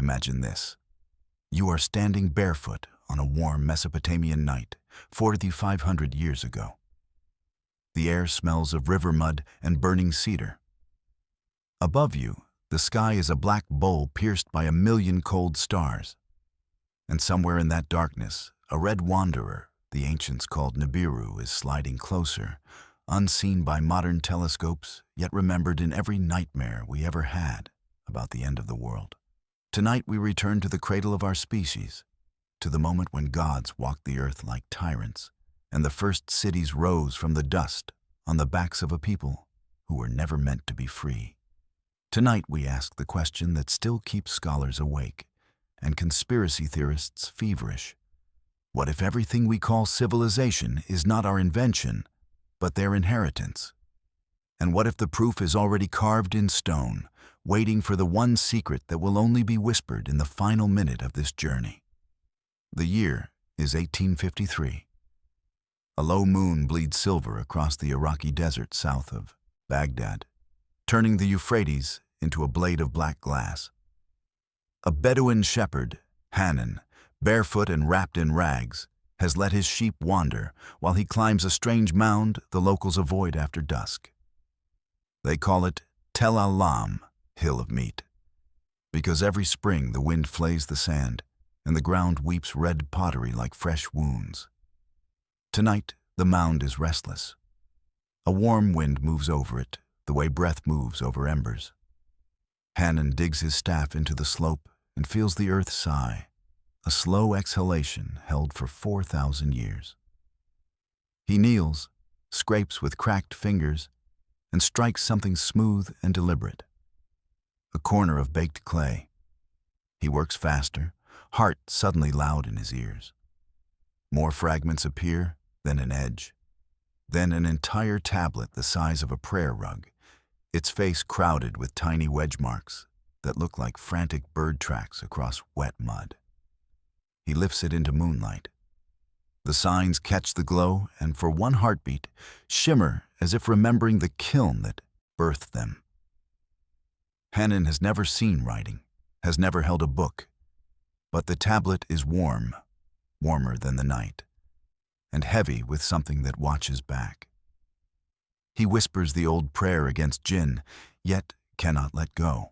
Imagine this. You are standing barefoot on a warm Mesopotamian night, 4,500 years ago. The air smells of river mud and burning cedar. Above you, the sky is a black bowl pierced by 1,000,000 cold stars. And somewhere in that darkness, a red wanderer, the ancients called Nibiru, is sliding closer, unseen by modern telescopes, yet remembered in every nightmare we ever had about the end of the world. Tonight we return to the cradle of our species, to the moment when gods walked the earth like tyrants, and the first cities rose from the dust on the backs of a people who were never meant to be free. Tonight we ask the question that still keeps scholars awake and conspiracy theorists feverish. What if everything we call civilization is not our invention, but their inheritance? And what if the proof is already carved in stone, waiting for the one secret that will only be whispered in the final minute of this journey? The year is 1853. A low moon bleeds silver across the Iraqi desert south of Baghdad, turning the Euphrates into a blade of black glass. A Bedouin shepherd, Hanan, barefoot and wrapped in rags, has let his sheep wander while he climbs a strange mound the locals avoid after dusk. They call it Tel Alam, Hill of Meat, because every spring the wind flays the sand and the ground weeps red pottery like fresh wounds. Tonight, the mound is restless. A warm wind moves over it, the way breath moves over embers. Hanan digs his staff into the slope and feels the earth sigh, a slow exhalation held for 4,000 years. He kneels, scrapes with cracked fingers, and strikes something smooth and deliberate. A corner of baked clay. He works faster, heart suddenly loud in his ears. More fragments appear, then an edge. Then an entire tablet the size of a prayer rug, its face crowded with tiny wedge marks that look like frantic bird tracks across wet mud. He lifts it into moonlight. The signs catch the glow and, for one heartbeat, shimmer as if remembering the kiln that birthed them. Hanan has never seen writing, has never held a book, but the tablet is warm, warmer than the night, and heavy with something that watches back. He whispers the old prayer against jinn, yet cannot let go.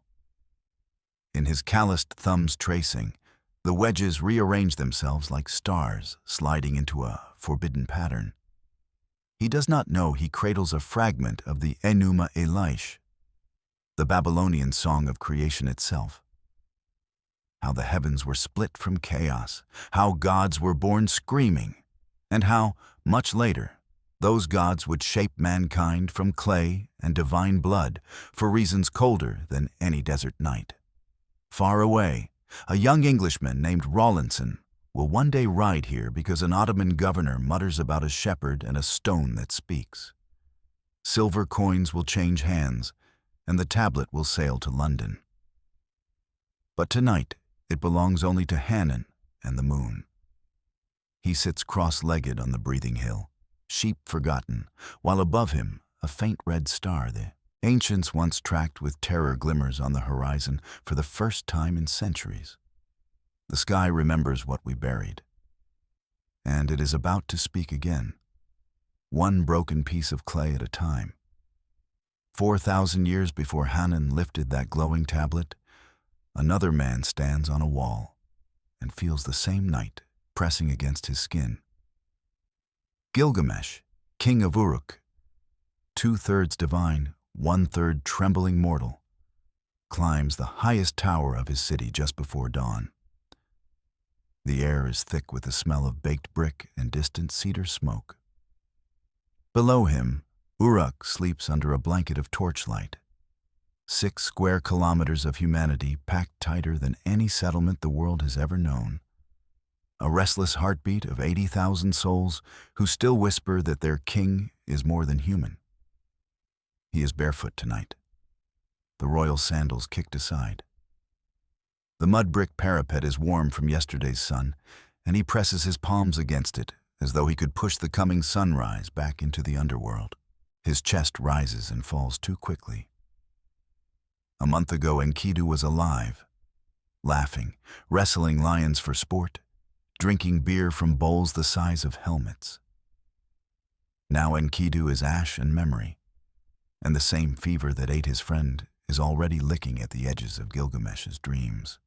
In his calloused thumb's tracing, the wedges rearrange themselves like stars sliding into a forbidden pattern. He does not know he cradles a fragment of the Enuma Elish, the Babylonian song of creation itself. How the heavens were split from chaos, how gods were born screaming, and how, much later, those gods would shape mankind from clay and divine blood for reasons colder than any desert night. Far away, a young Englishman named Rawlinson will one day ride here because an Ottoman governor mutters about a shepherd and a stone that speaks. Silver coins will change hands, and the tablet will sail to London. But tonight, it belongs only to Hanan and the moon. He sits cross-legged on the breathing hill, sheep forgotten, while above him, a faint red star the ancients once tracked with terror glimmers on the horizon for the first time in centuries. The sky remembers what we buried, and it is about to speak again, one broken piece of clay at a time. 4,000 years before Hanan lifted that glowing tablet, another man stands on a wall and feels the same night pressing against his skin. Gilgamesh, king of Uruk, 2/3 divine, 1/3 trembling mortal, climbs the highest tower of his city just before dawn. The air is thick with the smell of baked brick and distant cedar smoke. Below him, Uruk sleeps under a blanket of torchlight. 6 square kilometers of humanity packed tighter than any settlement the world has ever known. A restless heartbeat of 80,000 souls who still whisper that their king is more than human. He is barefoot tonight, the royal sandals kicked aside. The mud brick parapet is warm from yesterday's sun, and he presses his palms against it as though he could push the coming sunrise back into the underworld. His chest rises and falls too quickly. A month ago, Enkidu was alive, laughing, wrestling lions for sport, drinking beer from bowls the size of helmets. Now Enkidu is ash and memory, and the same fever that ate his friend is already licking at the edges of Gilgamesh's dreams.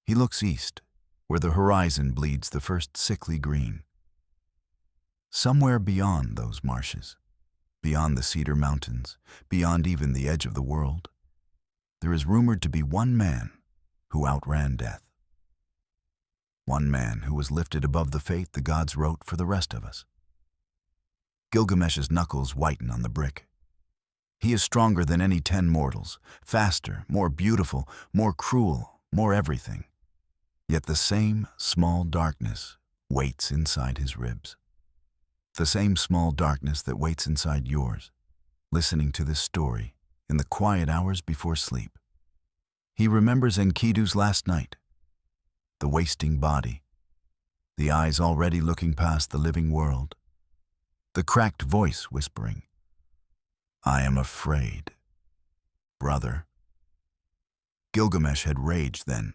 He looks east, where the horizon bleeds the first sickly green. Somewhere beyond those marshes, beyond the Cedar Mountains, beyond even the edge of the world, there is rumored to be one man who outran death. One man who was lifted above the fate the gods wrote for the rest of us. Gilgamesh's knuckles whiten on the brick. He is stronger than any 10 mortals, faster, more beautiful, more cruel, more everything. Yet the same small darkness waits inside his ribs. The same small darkness that waits inside yours, listening to this story in the quiet hours before sleep. He remembers Enkidu's last night, the wasting body, the eyes already looking past the living world, the cracked voice whispering, "I am afraid, brother." Gilgamesh had raged then,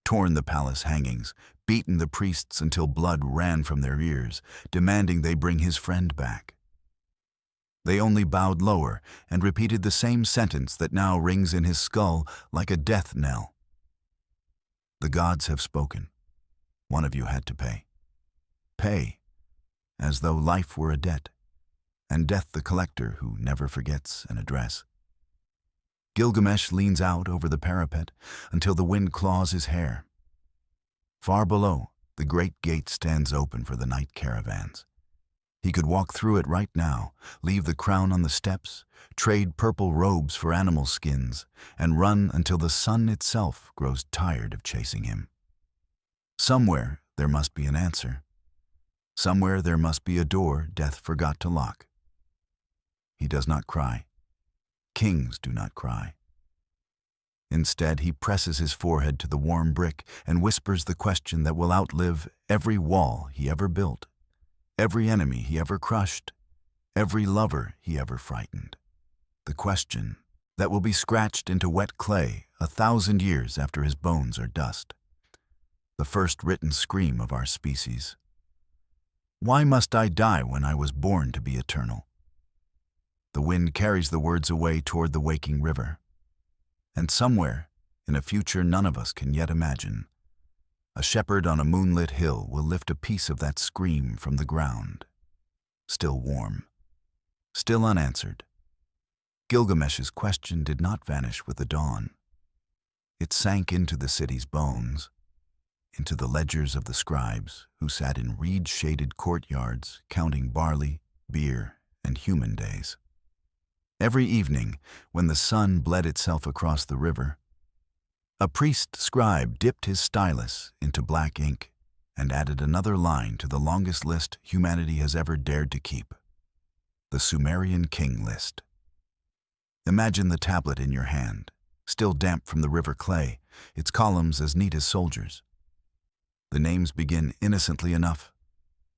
torn the palace hangings, beaten the priests until blood ran from their ears, demanding they bring his friend back. They only bowed lower and repeated the same sentence that now rings in his skull like a death knell. The gods have spoken. One of you had to pay. Pay, as though life were a debt, and death the collector who never forgets an address. Gilgamesh leans out over the parapet until the wind claws his hair. Far below, the great gate stands open for the night caravans. He could walk through it right now, leave the crown on the steps, trade purple robes for animal skins, and run until the sun itself grows tired of chasing him. Somewhere there must be an answer. Somewhere there must be a door death forgot to lock. He does not cry. Kings do not cry. Instead, he presses his forehead to the warm brick and whispers the question that will outlive every wall he ever built, every enemy he ever crushed, every lover he ever frightened. The question that will be scratched into wet clay 1,000 years after his bones are dust. The first written scream of our species. Why must I die when I was born to be eternal? The wind carries the words away toward the waking river. And somewhere, in a future none of us can yet imagine, a shepherd on a moonlit hill will lift a piece of that scream from the ground. Still warm. Still unanswered. Gilgamesh's question did not vanish with the dawn. It sank into the city's bones, into the ledgers of the scribes who sat in reed-shaded courtyards counting barley, beer, and human days. Every evening, when the sun bled itself across the river, a priest scribe dipped his stylus into black ink and added another line to the longest list humanity has ever dared to keep, the Sumerian king list. Imagine the tablet in your hand, still damp from the river clay, its columns as neat as soldiers. The names begin innocently enough.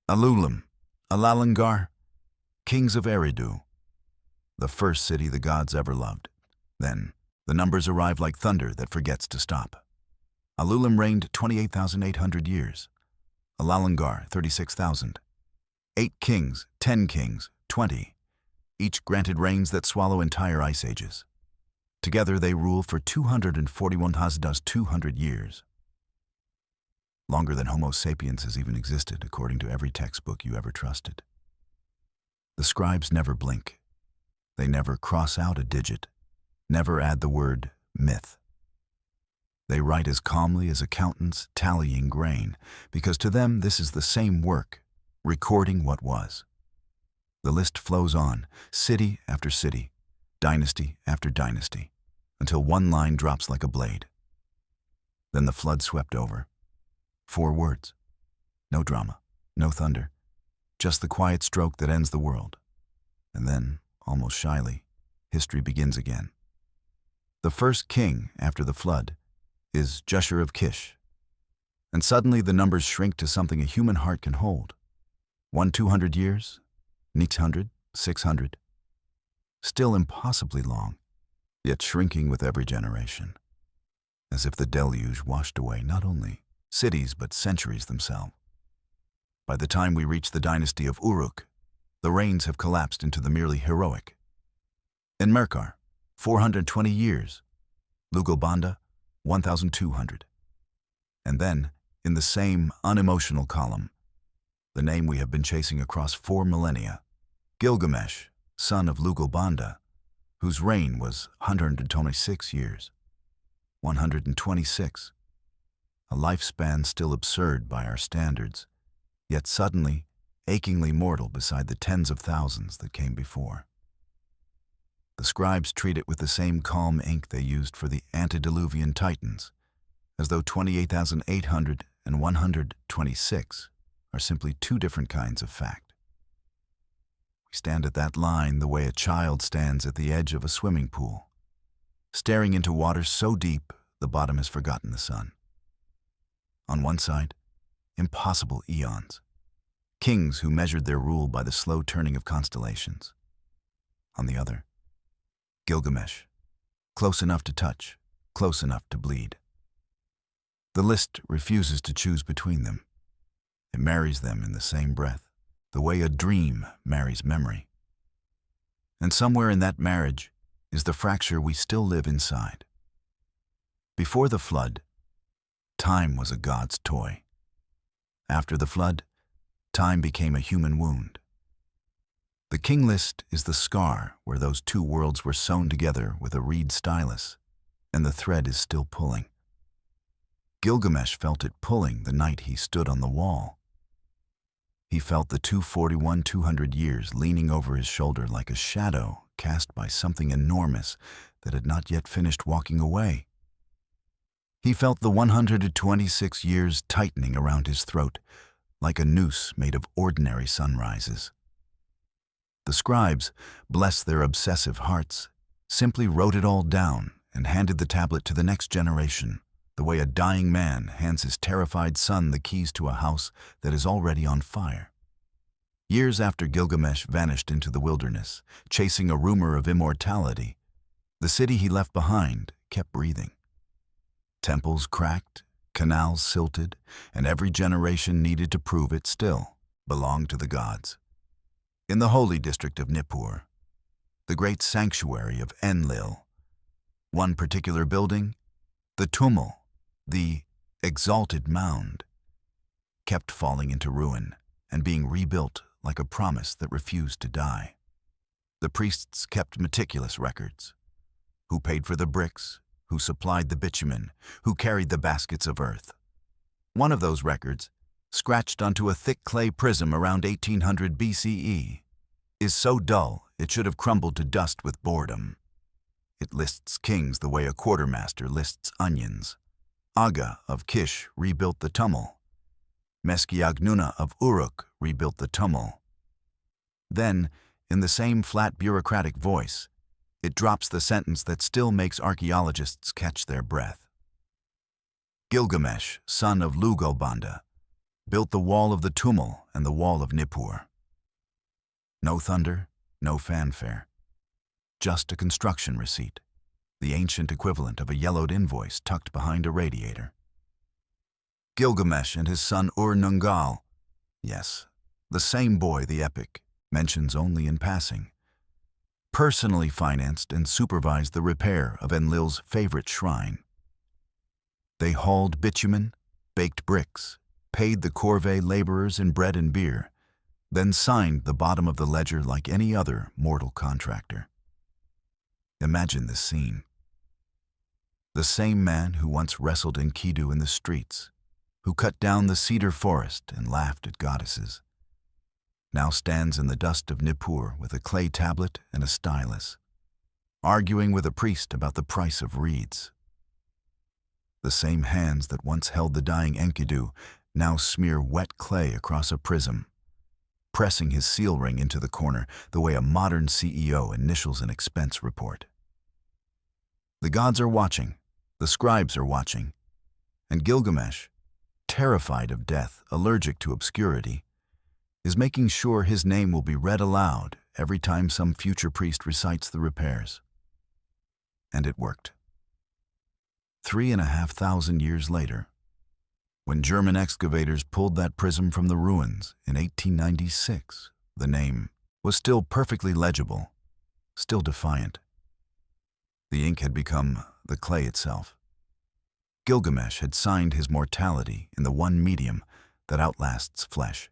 Alulim, Alalangar, kings of Eridu, the first city the gods ever loved. Then, the numbers arrive like thunder that forgets to stop. Alulim reigned 28,800 years. Alalangar, 36,000. 8 kings, 10 kings, 20, each granted reigns that swallow entire ice ages. Together they rule for 241 Hasdas 200 years. Longer than Homo sapiens has even existed, according to every textbook you ever trusted. The scribes never blink. They never cross out a digit, never add the word myth. They write as calmly as accountants tallying grain, because to them this is the same work, recording what was. The list flows on, city after city, dynasty after dynasty, until one line drops like a blade. Then the flood swept over. 4 words. No drama, no thunder, just the quiet stroke that ends the world. And then, almost shyly, history begins again. The first king after the flood is Jushur of Kish. And suddenly the numbers shrink to something a human heart can hold. 200 years, 900, 600. Still impossibly long, yet shrinking with every generation. as if the deluge washed away not only cities but centuries themselves. By the time we reach the dynasty of Uruk, the reigns have collapsed into the merely heroic. In Merkar, 420 years, Lugalbanda, 1,200. And then, in the same unemotional column, the name we have been chasing across 4 millennia, Gilgamesh, son of Lugalbanda, whose reign was 126 years. 126. A lifespan still absurd by our standards, yet suddenly, achingly mortal beside the tens of thousands that came before. The scribes treat it with the same calm ink they used for the antediluvian titans, as though 28,800 and 126 are simply two different kinds of fact. We stand at that line the way a child stands at the edge of a swimming pool, staring into water so deep the bottom has forgotten the sun. On one side, impossible eons, kings who measured their rule by the slow turning of constellations. On the other, Gilgamesh, close enough to touch, close enough to bleed. The list refuses to choose between them. It marries them in the same breath, the way a dream marries memory. And somewhere in that marriage is the fracture we still live inside. Before the flood, time was a god's toy. After the flood, time became a human wound. The king list is the scar where those two worlds were sewn together with a reed stylus, and the thread is still pulling. Gilgamesh felt it pulling the night he stood on the wall. He felt the 200 years leaning over his shoulder like a shadow cast by something enormous that had not yet finished walking away. He felt the 126 years tightening around his throat like a noose made of ordinary sunrises. The scribes, bless their obsessive hearts, simply wrote it all down and handed the tablet to the next generation, the way a dying man hands his terrified son the keys to a house that is already on fire. Years after Gilgamesh vanished into the wilderness, chasing a rumor of immortality, the city he left behind kept breathing. Temples cracked, canals silted, and every generation needed to prove it still belonged to the gods. In the holy district of Nippur, the great sanctuary of Enlil, one particular building, the Tumul, the exalted mound, kept falling into ruin and being rebuilt like a promise that refused to die. The priests kept meticulous records. Who paid for the bricks? Who supplied the bitumen? Who carried the baskets of earth? One of those records, scratched onto a thick clay prism around 1800 BCE, is so dull it should have crumbled to dust with boredom. It lists kings the way a quartermaster lists onions. Aga of Kish rebuilt the Tumul. Meskiagnuna of Uruk rebuilt the Tumul. Then, in the same flat bureaucratic voice, it drops the sentence that still makes archaeologists catch their breath. Gilgamesh, son of Lugalbanda, built the wall of the Tumul and the wall of Nippur. No thunder, no fanfare. Just a construction receipt, the ancient equivalent of a yellowed invoice tucked behind a radiator. Gilgamesh and his son Ur-Nungal, yes, the same boy the epic mentions only in passing, personally financed and supervised the repair of Enlil's favorite shrine. They hauled bitumen, baked bricks, paid the corvée laborers in bread and beer, then signed the bottom of the ledger like any other mortal contractor. Imagine this scene. The same man who once wrestled Enkidu in the streets, who cut down the cedar forest and laughed at goddesses, now stands in the dust of Nippur with a clay tablet and a stylus, arguing with a priest about the price of reeds. The same hands that once held the dying Enkidu now smear wet clay across a prism, pressing his seal ring into the corner the way a modern CEO initials an expense report. The gods are watching, the scribes are watching, and Gilgamesh, terrified of death, allergic to obscurity, is making sure his name will be read aloud every time some future priest recites the repairs. And it worked. 3,500 years later, when German excavators pulled that prism from the ruins in 1896, the name was still perfectly legible, still defiant. The ink had become the clay itself. Gilgamesh had signed his mortality in the one medium that outlasts flesh.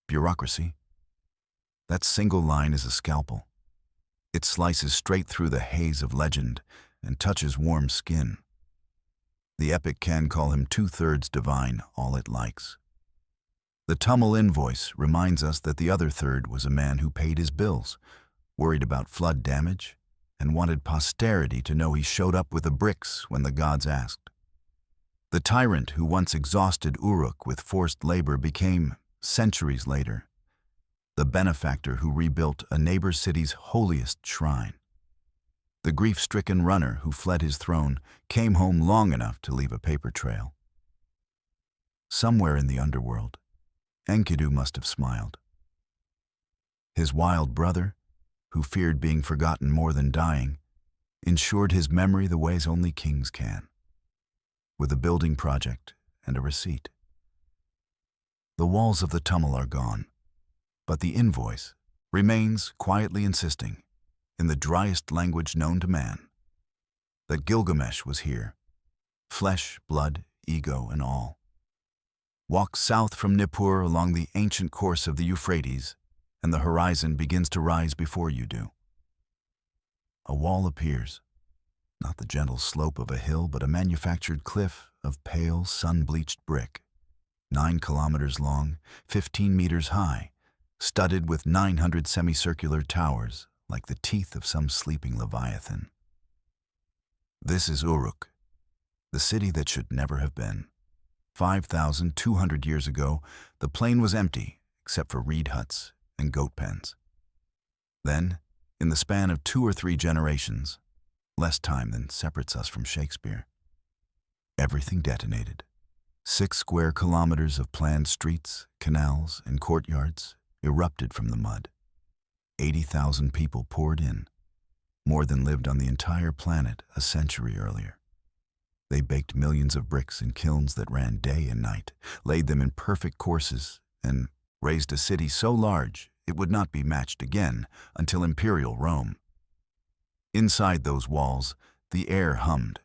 Bureaucracy. That single line is a scalpel. It slices straight through the haze of legend and touches warm skin. The epic can call him two-thirds divine, all it likes. The Tummel invoice reminds us that the other third was a man who paid his bills, worried about flood damage, and wanted posterity to know he showed up with the bricks when the gods asked. The tyrant who once exhausted Uruk with forced labor became, centuries later, the benefactor who rebuilt a neighbor city's holiest shrine. The grief-stricken runner who fled his throne came home long enough to leave a paper trail. Somewhere in the underworld, Enkidu must have smiled. His wild brother, who feared being forgotten more than dying, ensured his memory the ways only kings can, with a building project and a receipt. The walls of the Tummel are gone, but the invoice remains quietly insisting, in the driest language known to man, that Gilgamesh was here, flesh, blood, ego, and all. Walk south from Nippur along the ancient course of the Euphrates, and the horizon begins to rise before you do. A wall appears, not the gentle slope of a hill, but a manufactured cliff of pale, sun-bleached brick, 9 kilometers long, 15 meters high, studded with 900 semicircular towers, like the teeth of some sleeping leviathan. This is Uruk, the city that should never have been. 5,200 years ago, the plain was empty, except for reed huts and goat pens. Then, in the span of 2 or 3 generations, less time than separates us from Shakespeare, everything detonated. 6 square kilometers of planned streets, canals, and courtyards erupted from the mud. 80,000 people poured in, more than lived on the entire planet a century earlier. They baked millions of bricks in kilns that ran day and night, laid them in perfect courses, and raised a city so large it would not be matched again until Imperial Rome. Inside those walls, the air hummed.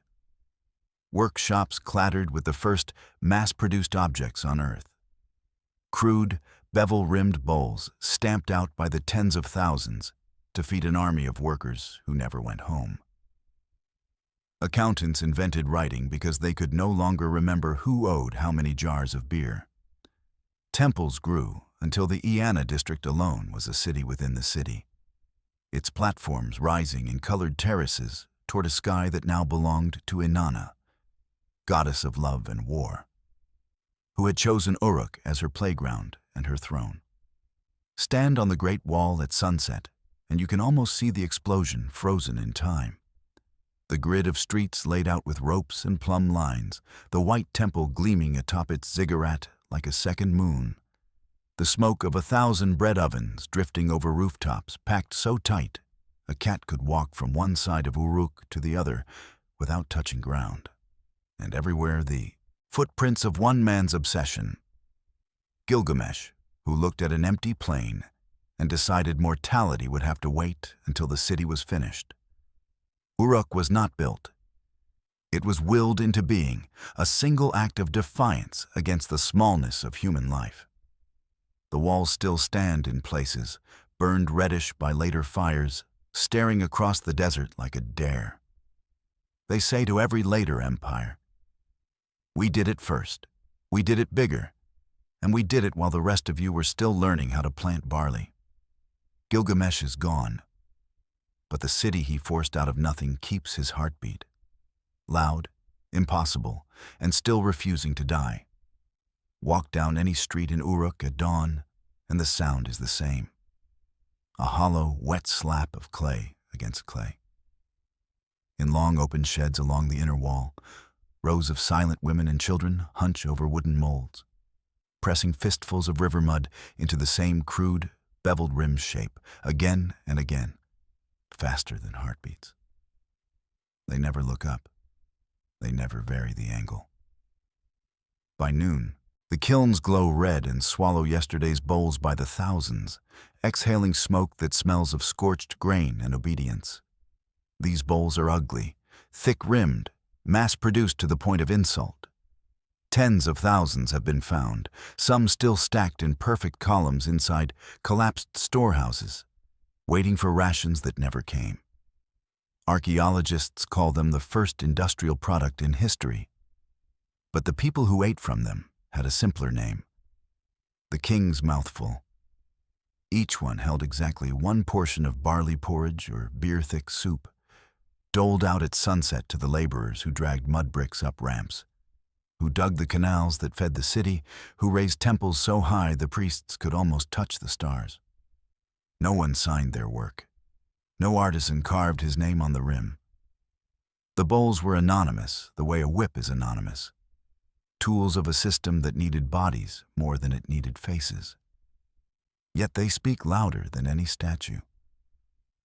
Workshops clattered with the first mass-produced objects on Earth. Crude, bevel-rimmed bowls stamped out by the tens of thousands to feed an army of workers who never went home. Accountants invented writing because they could no longer remember who owed how many jars of beer. Temples grew until the Eanna district alone was a city within the city, its platforms rising in colored terraces toward a sky that now belonged to Inanna, goddess of love and war, who had chosen Uruk as her playground and her throne. Stand on the Great Wall at sunset, and you can almost see the explosion frozen in time. The grid of streets laid out with ropes and plumb lines, the white temple gleaming atop its ziggurat like a second moon, the smoke of 1,000 bread ovens drifting over rooftops packed so tight a cat could walk from one side of Uruk to the other without touching ground, and everywhere the footprints of one man's obsession, Gilgamesh, who looked at an empty plain and decided mortality would have to wait until the city was finished. Uruk was not built. It was willed into being, a single act of defiance against the smallness of human life. The walls still stand in places, burned reddish by later fires, staring across the desert like a dare. They say to every later empire, "We did it first, we did it bigger, and we did it while the rest of you were still learning how to plant barley." Gilgamesh is gone, but the city he forced out of nothing keeps his heartbeat. Loud, impossible, and still refusing to die. Walk down any street in Uruk at dawn, and the sound is the same. A hollow, wet slap of clay against clay. In long open sheds along the inner wall, rows of silent women and children hunch over wooden molds, pressing fistfuls of river mud into the same crude, beveled rim shape, again and again, faster than heartbeats. They never look up. They never vary the angle. By noon, the kilns glow red and swallow yesterday's bowls by the thousands, exhaling smoke that smells of scorched grain and obedience. These bowls are ugly, thick-rimmed, mass-produced to the point of insult. Tens of thousands have been found, some still stacked in perfect columns inside collapsed storehouses, waiting for rations that never came. Archaeologists call them the first industrial product in history. But the people who ate from them had a simpler name: the king's mouthful. Each one held exactly one portion of barley porridge or beer-thick soup, doled out at sunset to the laborers who dragged mud bricks up ramps, who dug the canals that fed the city, who raised temples so high the priests could almost touch the stars. No one signed their work. No artisan carved his name on the rim. The bowls were anonymous, the way a whip is anonymous. Tools of a system that needed bodies more than it needed faces. Yet they speak louder than any statue.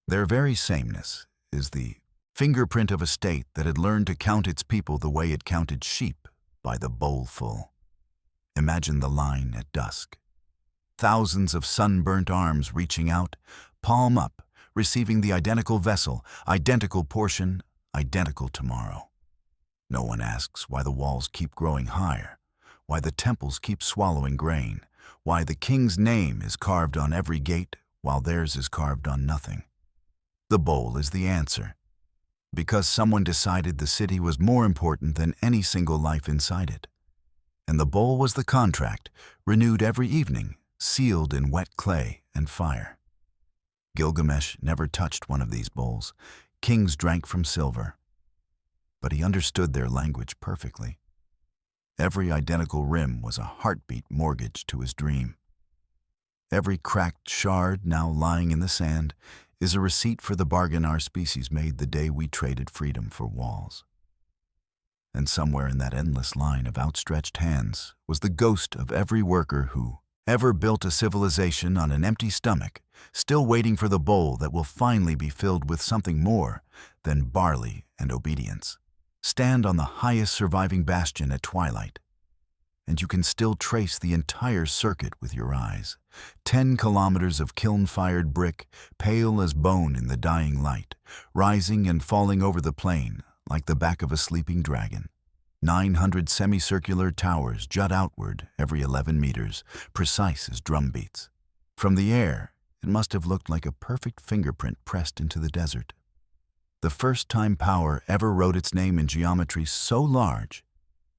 Their very sameness is the fingerprint of a state that had learned to count its people the way it counted sheep, by the bowlful. Imagine the line at dusk. Thousands of sunburnt arms reaching out, palm up, receiving the identical vessel, identical portion, identical tomorrow. No one asks why the walls keep growing higher, why the temples keep swallowing grain, why the king's name is carved on every gate while theirs is carved on nothing. The bowl is the answer, because someone decided the city was more important than any single life inside it. And the bowl was the contract, renewed every evening, sealed in wet clay and fire. Gilgamesh never touched one of these bowls. Kings drank from silver. But he understood their language perfectly. Every identical rim was a heartbeat mortgage to his dream. Every cracked shard now lying in the sand is a receipt for the bargain our species made the day we traded freedom for walls. And somewhere in that endless line of outstretched hands was the ghost of every worker who ever built a civilization on an empty stomach, still waiting for the bowl that will finally be filled with something more than barley and obedience. Stand on the highest surviving bastion at twilight, and you can still trace the entire circuit with your eyes. 10 kilometers of kiln-fired brick, pale as bone in the dying light, rising and falling over the plain like the back of a sleeping dragon. 900 semicircular towers jut outward every 11 meters, precise as drum beats. From the air, it must have looked like a perfect fingerprint pressed into the desert. The first time power ever wrote its name in geometry so large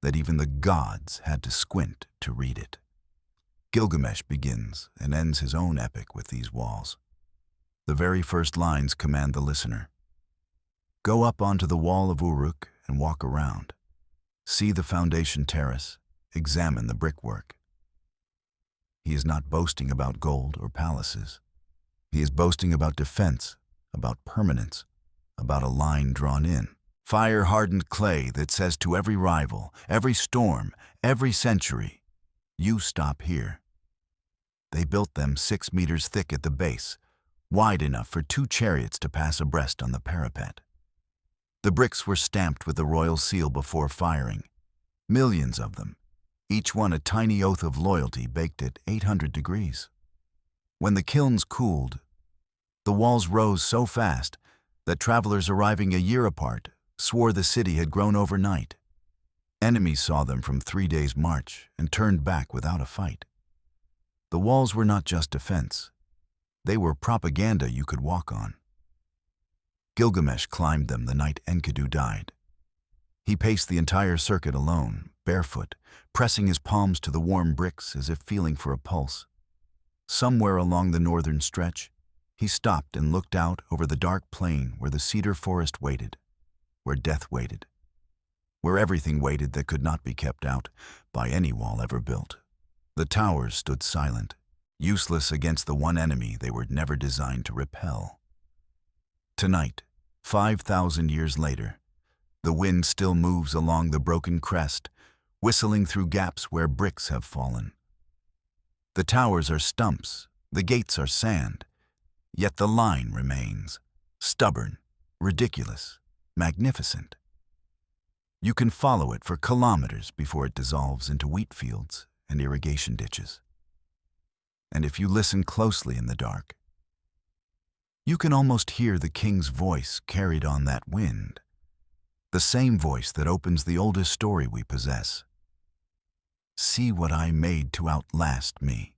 that even the gods had to squint to read it. Gilgamesh begins and ends his own epic with these walls. The very first lines command the listener. Go up onto the wall of Uruk and walk around. See the foundation terrace, examine the brickwork. He is not boasting about gold or palaces. He is boasting about defense, about permanence, about a line drawn in. Fire-hardened clay that says to every rival, every storm, every century, you stop here. They built them 6 meters thick at the base, wide enough for 2 chariots to pass abreast on the parapet. The bricks were stamped with the royal seal before firing. Millions of them, each one a tiny oath of loyalty baked at 800 degrees. When the kilns cooled, the walls rose so fast that travelers arriving a year apart swore the city had grown overnight. Enemies saw them from 3 days' march and turned back without a fight. The walls were not just defense. They were propaganda you could walk on. Gilgamesh climbed them the night Enkidu died. He paced the entire circuit alone, barefoot, pressing his palms to the warm bricks as if feeling for a pulse. Somewhere along the northern stretch, he stopped and looked out over the dark plain where the cedar forest waited, where death waited, where everything waited that could not be kept out by any wall ever built. The towers stood silent, useless against the one enemy they were never designed to repel. Tonight, 5,000 years later, the wind still moves along the broken crest, whistling through gaps where bricks have fallen. The towers are stumps, the gates are sand, yet the line remains, stubborn, ridiculous, magnificent. You can follow it for kilometers before it dissolves into wheat fields and irrigation ditches. And if you listen closely in the dark, you can almost hear the king's voice carried on that wind, the same voice that opens the oldest story we possess. See what I made to outlast me.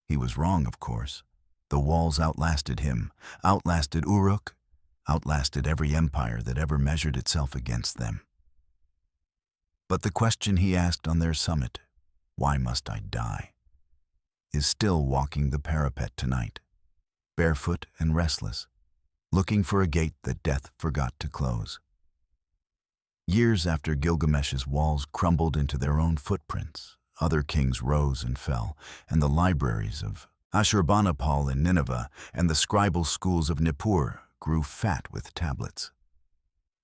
He was wrong, of course. The walls outlasted him, outlasted Uruk, outlasted every empire that ever measured itself against them. But the question he asked on their summit, "Why must I die?" is still walking the parapet tonight, barefoot and restless, looking for a gate that death forgot to close. Years after Gilgamesh's walls crumbled into their own footprints, other kings rose and fell, and the libraries of Ashurbanipal in Nineveh and the scribal schools of Nippur grew fat with tablets.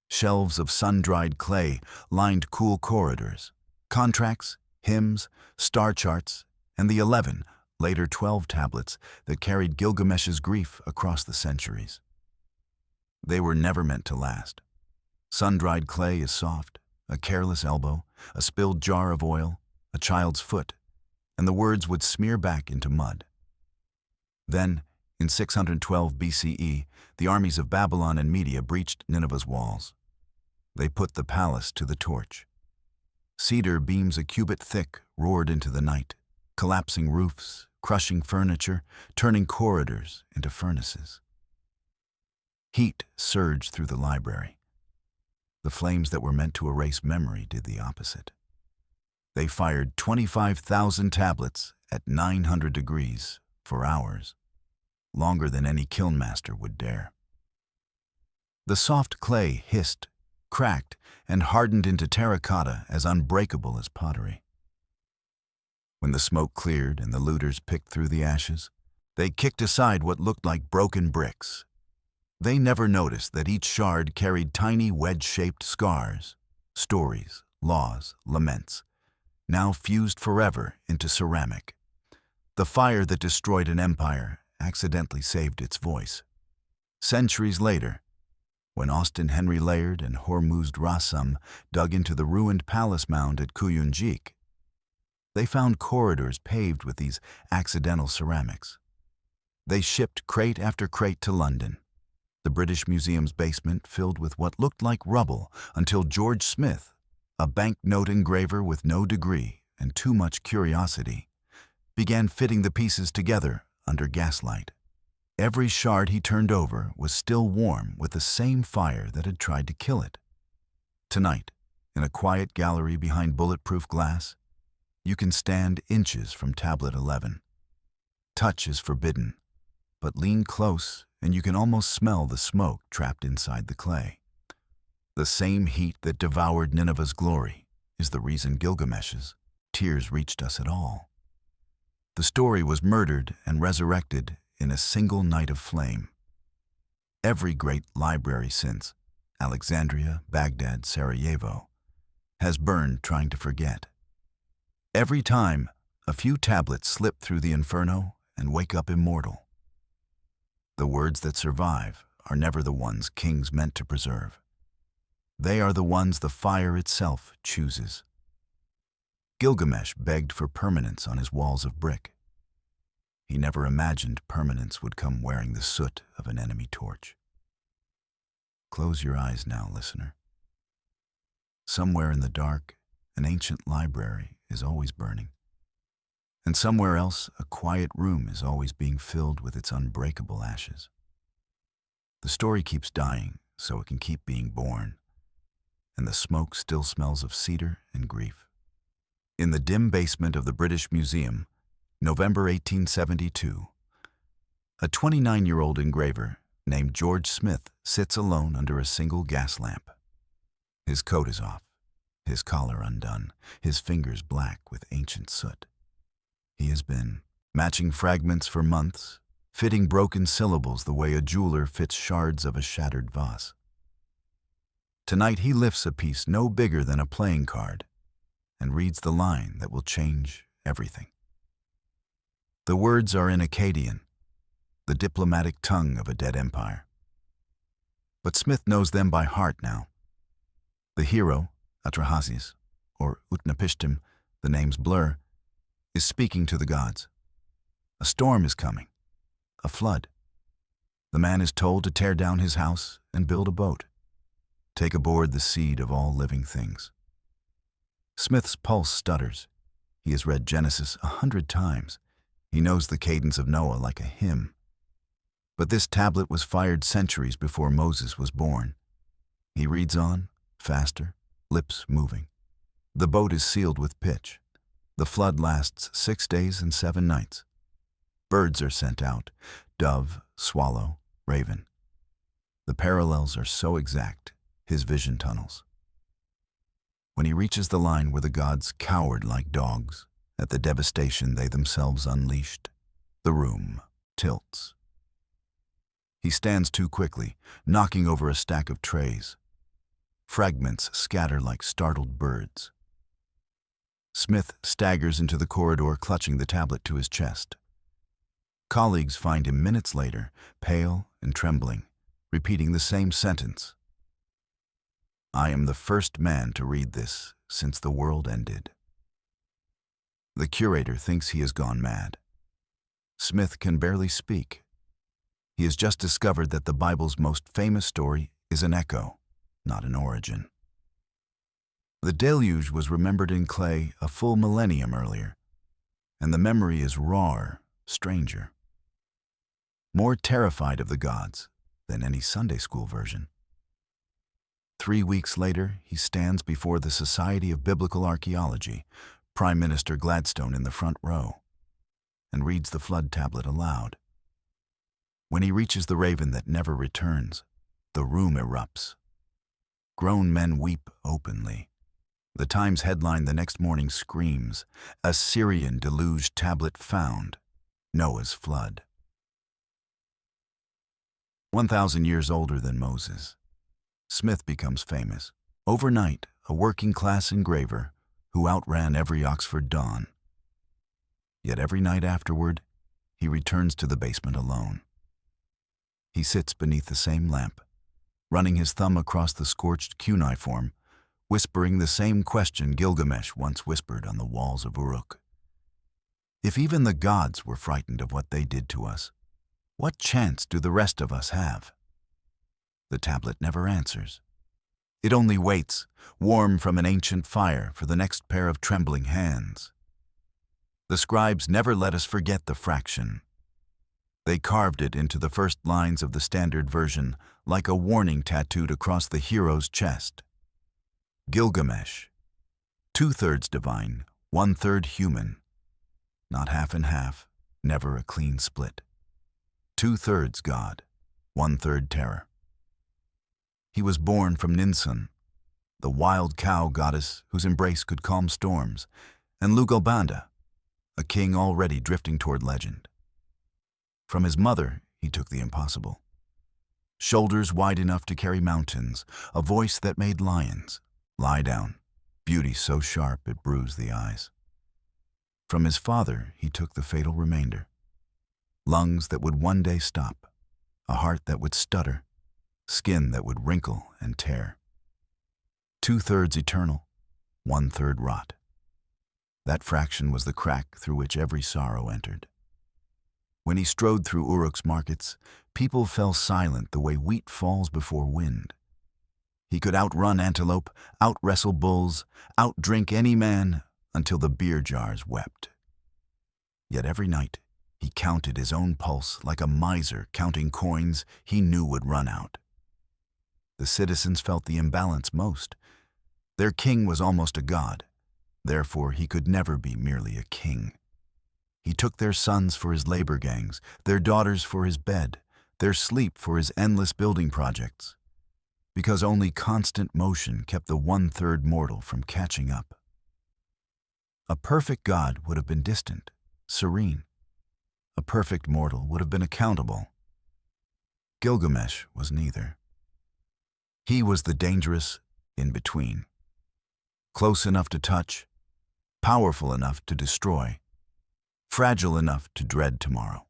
Shelves of sun-dried clay lined cool corridors, contracts, hymns, star charts, and the 11, later 12 tablets that carried Gilgamesh's grief across the centuries. They were never meant to last. Sun-dried clay is soft, a careless elbow, a spilled jar of oil, a child's foot, and the words would smear back into mud. Then, in 612 BCE, the armies of Babylon and Media breached Nineveh's walls. They put the palace to the torch. Cedar beams a cubit thick roared into the night, collapsing roofs, crushing furniture, turning corridors into furnaces. Heat surged through the library. The flames that were meant to erase memory did the opposite. They fired 25,000 tablets at 900 degrees for hours, longer than any kilnmaster would dare. The soft clay hissed, cracked, and hardened into terracotta as unbreakable as pottery. When the smoke cleared and the looters picked through the ashes, they kicked aside what looked like broken bricks. They never noticed that each shard carried tiny wedge-shaped scars, stories, laws, laments, now fused forever into ceramic. The fire that destroyed an empire accidentally saved its voice. Centuries later, when Austin Henry Layard and Hormuzd Rassam dug into the ruined palace mound at Kuyunjik, they found corridors paved with these accidental ceramics. They shipped crate after crate to London, the British Museum's basement filled with what looked like rubble until George Smith, a banknote engraver with no degree and too much curiosity, began fitting the pieces together under gaslight. Every shard he turned over was still warm with the same fire that had tried to kill it. Tonight, in a quiet gallery behind bulletproof glass, you can stand inches from tablet 11. Touch is forbidden, but lean close and you can almost smell the smoke trapped inside the clay. The same heat that devoured Nineveh's glory is the reason Gilgamesh's tears reached us at all. The story was murdered and resurrected in a single night of flame. Every great library since, Alexandria, Baghdad, Sarajevo, has burned trying to forget. Every time, a few tablets slip through the inferno and wake up immortal. The words that survive are never the ones kings meant to preserve. They are the ones the fire itself chooses. Gilgamesh begged for permanence on his walls of brick. He never imagined permanence would come wearing the soot of an enemy torch. Close your eyes now, listener. Somewhere in the dark, an ancient library is always burning. And somewhere else, a quiet room is always being filled with its unbreakable ashes. The story keeps dying so it can keep being born, and the smoke still smells of cedar and grief. In the dim basement of the British Museum, November 1872, a 29-year-old engraver named George Smith sits alone under a single gas lamp. His coat is off, his collar undone, his fingers black with ancient soot. He has been matching fragments for months, fitting broken syllables the way a jeweler fits shards of a shattered vase. Tonight he lifts a piece no bigger than a playing card and reads the line that will change everything. The words are in Akkadian, the diplomatic tongue of a dead empire. But Smith knows them by heart now. The hero, Atrahasis, or Utnapishtim, the names blur, is speaking to the gods. A storm is coming, a flood. The man is told to tear down his house and build a boat. Take aboard the seed of all living things. Smith's pulse stutters. He has read Genesis 100 times. He knows the cadence of Noah like a hymn. But this tablet was fired centuries before Moses was born. He reads on, faster, lips moving. The boat is sealed with pitch. The flood lasts 6 days and 7 nights. Birds are sent out, dove, swallow, raven. The parallels are so exact, his vision tunnels. When he reaches the line where the gods cowered like dogs at the devastation they themselves unleashed, the room tilts. He stands too quickly, knocking over a stack of trays. Fragments scatter like startled birds. Smith staggers into the corridor, clutching the tablet to his chest. Colleagues find him minutes later, pale and trembling, repeating the same sentence. I am the first man to read this since the world ended. The curator thinks he has gone mad. Smith can barely speak. He has just discovered that the Bible's most famous story is an echo, not an origin. The deluge was remembered in clay a full millennium earlier, and the memory is rawer, stranger. More terrified of the gods than any Sunday school version. 3 weeks later, he stands before the Society of Biblical Archaeology, Prime Minister Gladstone in the front row, and reads the flood tablet aloud. When he reaches the raven that never returns, the room erupts. Grown men weep openly. The Times headline the next morning screams, Assyrian deluge tablet found, Noah's flood. 1,000 years older than Moses, Smith becomes famous. Overnight, a working-class engraver who outran every Oxford Dawn. Yet every night afterward, he returns to the basement alone. He sits beneath the same lamp, running his thumb across the scorched cuneiform, whispering the same question Gilgamesh once whispered on the walls of Uruk. If even the gods were frightened of what they did to us, what chance do the rest of us have? The tablet never answers. It only waits, warm from an ancient fire, for the next pair of trembling hands. The scribes never let us forget the fraction. They carved it into the first lines of the standard version, like a warning tattooed across the hero's chest. Gilgamesh, 2/3 divine, 1/3 human. Not half and half, never a clean split. 2/3 God, 1/3 terror. He was born from Ninsun, the wild cow goddess whose embrace could calm storms, and Lugalbanda, a king already drifting toward legend. From his mother, he took the impossible. Shoulders wide enough to carry mountains, a voice that made lions lie down, beauty so sharp it bruised the eyes. From his father, he took the fatal remainder. Lungs that would one day stop, a heart that would stutter, skin that would wrinkle and tear. 2/3 eternal, 1/3 rot. That fraction was the crack through which every sorrow entered. When he strode through Uruk's markets, people fell silent the way wheat falls before wind. He could outrun antelope, out-wrestle bulls, out-drink any man until the beer jars wept. Yet every night, he counted his own pulse like a miser counting coins he knew would run out. The citizens felt the imbalance most. Their king was almost a god, therefore he could never be merely a king. He took their sons for his labor gangs, their daughters for his bed, their sleep for his endless building projects, because only constant motion kept the 1/3 mortal from catching up. A perfect god would have been distant, serene. A perfect mortal would have been accountable. Gilgamesh was neither. He was the dangerous in-between. Close enough to touch, powerful enough to destroy, fragile enough to dread tomorrow.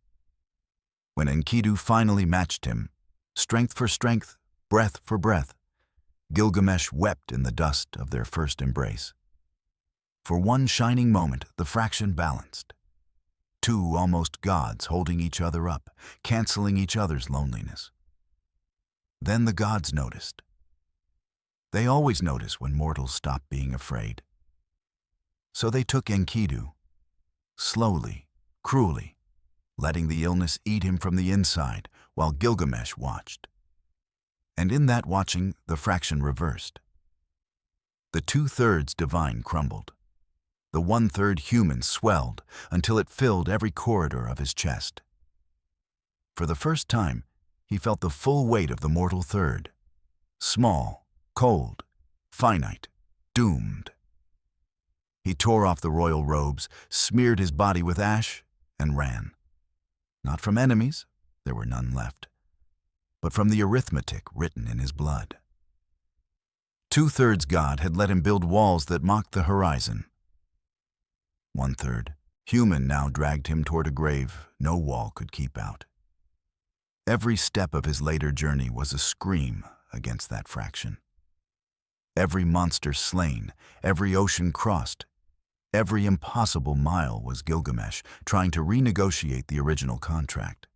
When Enkidu finally matched him, strength for strength, breath for breath, Gilgamesh wept in the dust of their first embrace. For one shining moment, the fraction balanced. Two almost gods holding each other up, canceling each other's loneliness. Then the gods noticed. They always notice when mortals stop being afraid. So they took Enkidu, slowly, cruelly, letting the illness eat him from the inside while Gilgamesh watched. And in that watching, the fraction reversed. The 2/3 divine crumbled. The 1/3 human swelled until it filled every corridor of his chest. For the first time, he felt the full weight of the mortal third. Small, cold, finite, doomed. He tore off the royal robes, smeared his body with ash, and ran. Not from enemies, there were none left, but from the arithmetic written in his blood. 2/3 God had let him build walls that mocked the horizon. 1/3 human now dragged him toward a grave no wall could keep out. Every step of his later journey was a scream against that fraction. Every monster slain, every ocean crossed, every impossible mile was Gilgamesh trying to renegotiate the original contract.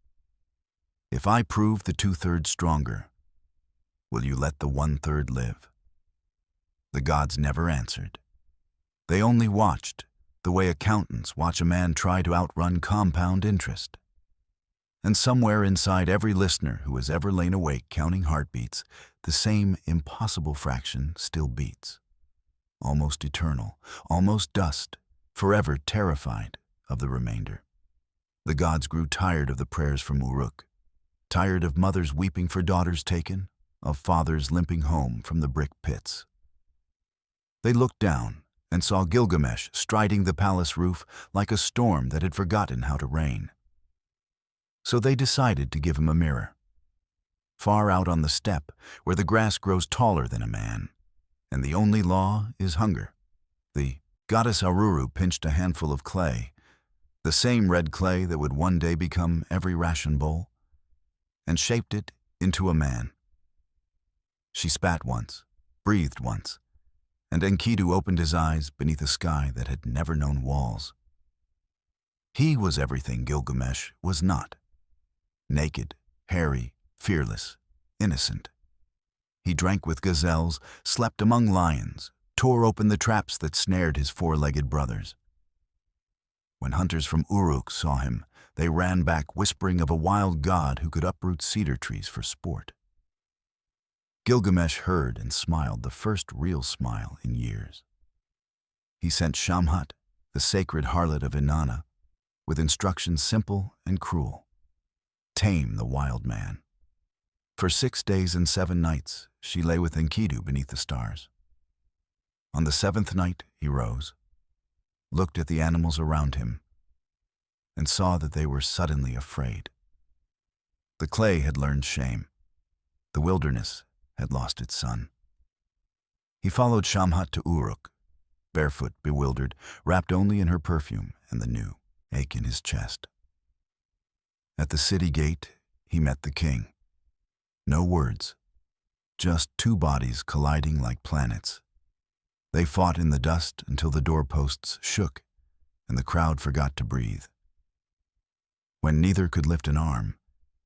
If I prove the 2/3 stronger, will you let the 1/3 live? The gods never answered. They only watched, the way accountants watch a man try to outrun compound interest. And somewhere inside every listener who has ever lain awake counting heartbeats, the same impossible fraction still beats. Almost eternal, almost dust, forever terrified of the remainder. The gods grew tired of the prayers from Uruk, tired of mothers weeping for daughters taken, of fathers limping home from the brick pits. They looked down and saw Gilgamesh striding the palace roof like a storm that had forgotten how to rain. So they decided to give him a mirror. Far out on the steppe, where the grass grows taller than a man, and the only law is hunger, the goddess Aruru pinched a handful of clay, the same red clay that would one day become every ration bowl, and shaped it into a man. She spat once, breathed once, and Enkidu opened his eyes beneath a sky that had never known walls. He was everything Gilgamesh was not. Naked, hairy, fearless, innocent. He drank with gazelles, slept among lions, tore open the traps that snared his four-legged brothers. When hunters from Uruk saw him, they ran back whispering of a wild god who could uproot cedar trees for sport. Gilgamesh heard and smiled the first real smile in years. He sent Shamhat, the sacred harlot of Inanna, with instructions simple and cruel. Tame the wild man. For 6 days and 7 nights, she lay with Enkidu beneath the stars. On the 7th night, he rose, looked at the animals around him, and saw that they were suddenly afraid. The clay had learned shame. The wilderness had lost its sun. He followed Shamhat to Uruk, barefoot, bewildered, wrapped only in her perfume and the new ache in his chest. At the city gate, he met the king. No words, just 2 bodies colliding like planets. They fought in the dust until the doorposts shook and the crowd forgot to breathe. When neither could lift an arm,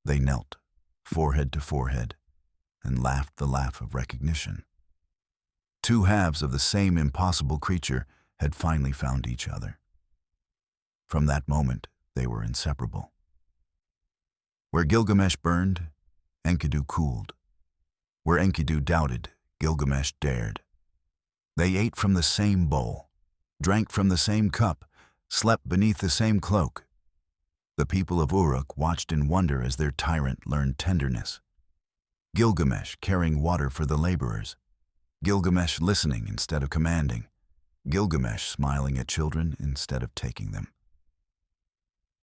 they knelt, forehead to forehead, and laughed the laugh of recognition. 2 halves of the same impossible creature had finally found each other. From that moment, they were inseparable. Where Gilgamesh burned, Enkidu cooled. Where Enkidu doubted, Gilgamesh dared. They ate from the same bowl, drank from the same cup, slept beneath the same cloak. The people of Uruk watched in wonder as their tyrant learned tenderness. Gilgamesh carrying water for the laborers. Gilgamesh listening instead of commanding. Gilgamesh smiling at children instead of taking them.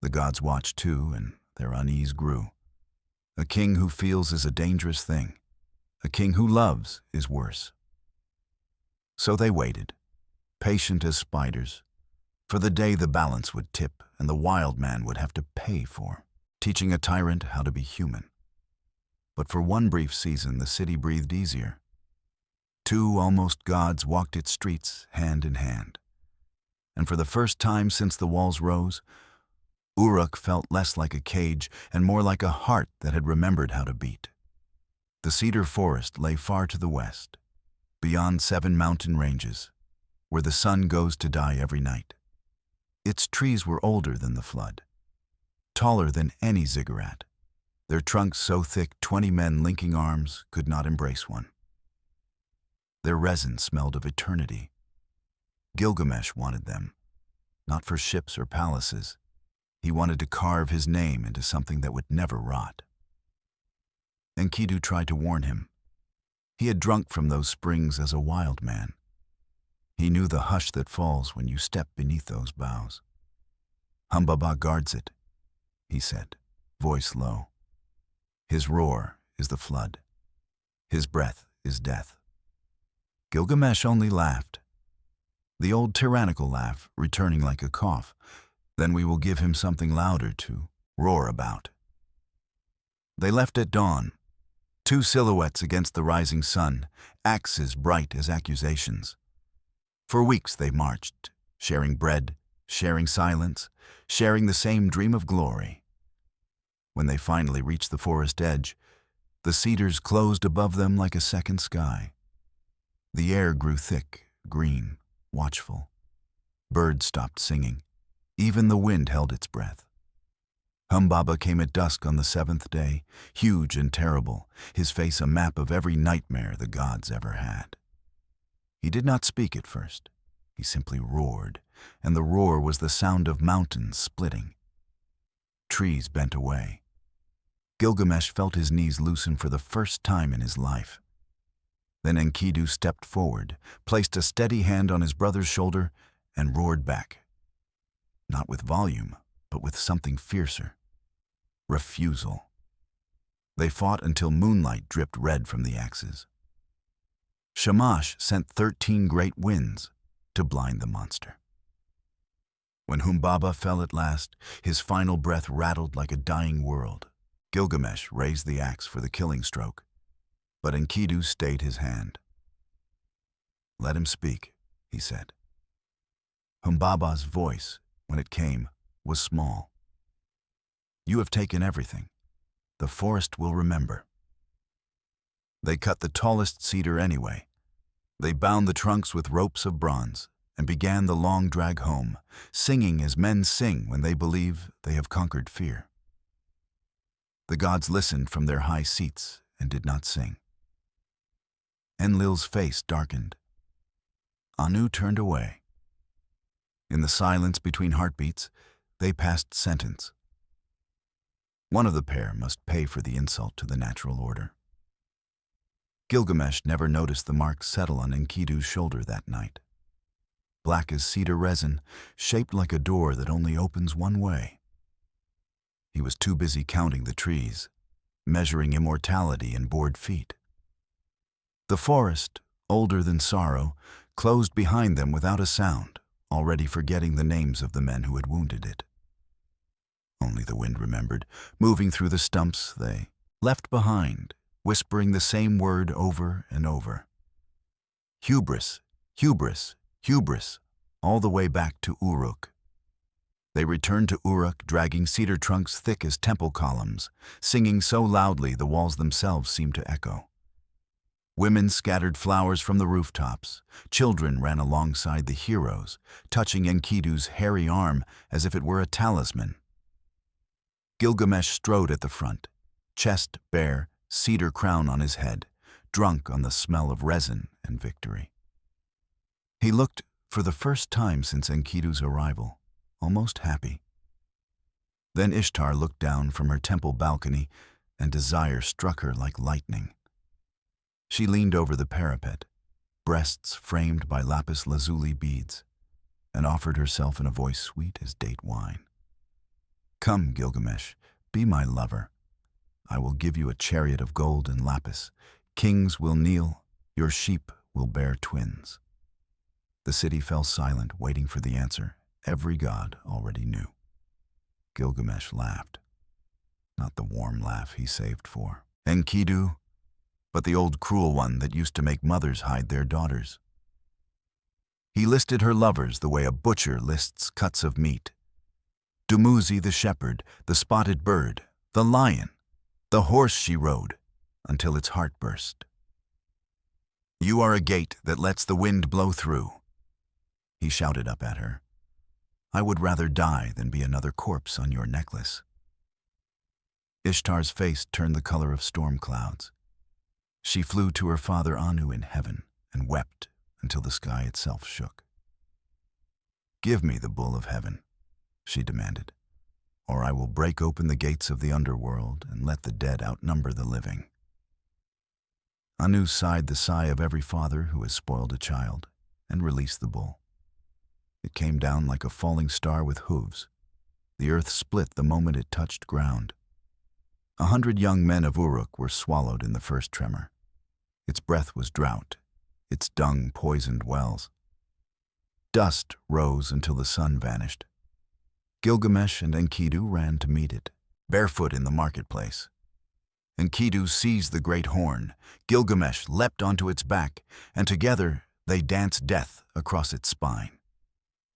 The gods watched too, and their unease grew. A king who feels is a dangerous thing. A king who loves is worse. So they waited, patient as spiders, for the day the balance would tip and the wild man would have to pay for, teaching a tyrant how to be human. But for one brief season, the city breathed easier. Two almost gods walked its streets hand in hand. And for the first time since the walls rose, Uruk felt less like a cage and more like a heart that had remembered how to beat. The cedar forest lay far to the west, beyond 7 mountain ranges, where the sun goes to die every night. Its trees were older than the flood, taller than any ziggurat, their trunks so thick 20 men linking arms could not embrace one. Their resin smelled of eternity. Gilgamesh wanted them, not for ships or palaces. He wanted to carve his name into something that would never rot. Enkidu tried to warn him. He had drunk from those springs as a wild man. He knew the hush that falls when you step beneath those boughs. Humbaba guards it, he said, voice low. His roar is the flood. His breath is death. Gilgamesh only laughed, the old tyrannical laugh returning like a cough. Then we will give him something louder to roar about. They left at dawn, 2 silhouettes against the rising sun, axes bright as accusations. For weeks they marched, sharing bread, sharing silence, sharing the same dream of glory. When they finally reached the forest edge, the cedars closed above them like a second sky. The air grew thick, green, watchful. Birds stopped singing. Even the wind held its breath. Humbaba came at dusk on the 7th day, huge and terrible, his face a map of every nightmare the gods ever had. He did not speak at first. He simply roared, and the roar was the sound of mountains splitting. Trees bent away. Gilgamesh felt his knees loosen for the first time in his life. Then Enkidu stepped forward, placed a steady hand on his brother's shoulder, and roared back. Not with volume, but with something fiercer. Refusal. They fought until moonlight dripped red from the axes. Shamash sent 13 great winds to blind the monster. When Humbaba fell at last, his final breath rattled like a dying world. Gilgamesh raised the axe for the killing stroke, but Enkidu stayed his hand. Let him speak, he said. Humbaba's voice, when it came, was small. You have taken everything. The forest will remember. They cut the tallest cedar anyway. They bound the trunks with ropes of bronze and began the long drag home, singing as men sing when they believe they have conquered fear. The gods listened from their high seats and did not sing. Enlil's face darkened. Anu turned away. In the silence between heartbeats, they passed sentence. One of the pair must pay for the insult to the natural order. Gilgamesh never noticed the mark settle on Enkidu's shoulder that night. Black as cedar resin, shaped like a door that only opens one way. He was too busy counting the trees, measuring immortality in bored feet. The forest, older than sorrow, closed behind them without a sound, already forgetting the names of the men who had wounded it. Only the wind remembered, moving through the stumps they left behind, whispering the same word over and over. Hubris, hubris, hubris, all the way back to Uruk. They returned to Uruk, dragging cedar trunks thick as temple columns, singing so loudly the walls themselves seemed to echo. Women scattered flowers from the rooftops. Children ran alongside the heroes, touching Enkidu's hairy arm as if it were a talisman. Gilgamesh strode at the front, chest bare, cedar crown on his head, drunk on the smell of resin and victory. He looked, for the first time since Enkidu's arrival, almost happy. Then Ishtar looked down from her temple balcony, and desire struck her like lightning. She leaned over the parapet, breasts framed by lapis lazuli beads, and offered herself in a voice sweet as date wine. Come, Gilgamesh, be my lover. I will give you a chariot of gold and lapis. Kings will kneel, your sheep will bear twins. The city fell silent, waiting for the answer every god already knew. Gilgamesh laughed, not the warm laugh he saved for. Enkidu, but the old cruel one that used to make mothers hide their daughters. He listed her lovers the way a butcher lists cuts of meat. Dumuzi the shepherd, the spotted bird, the lion, the horse she rode, until its heart burst. "You are a gate that lets the wind blow through," he shouted up at her. "I would rather die than be another corpse on your necklace." Ishtar's face turned the color of storm clouds. She flew to her father Anu in heaven and wept until the sky itself shook. "Give me the bull of heaven," she demanded, "or I will break open the gates of the underworld and let the dead outnumber the living." Anu sighed the sigh of every father who has spoiled a child and released the bull. It came down like a falling star with hooves. The earth split the moment it touched ground. 100 young men of Uruk were swallowed in the first tremor. Its breath was drought, its dung poisoned wells. Dust rose until the sun vanished. Gilgamesh and Enkidu ran to meet it, barefoot in the marketplace. Enkidu seized the great horn, Gilgamesh leapt onto its back, and together they danced death across its spine.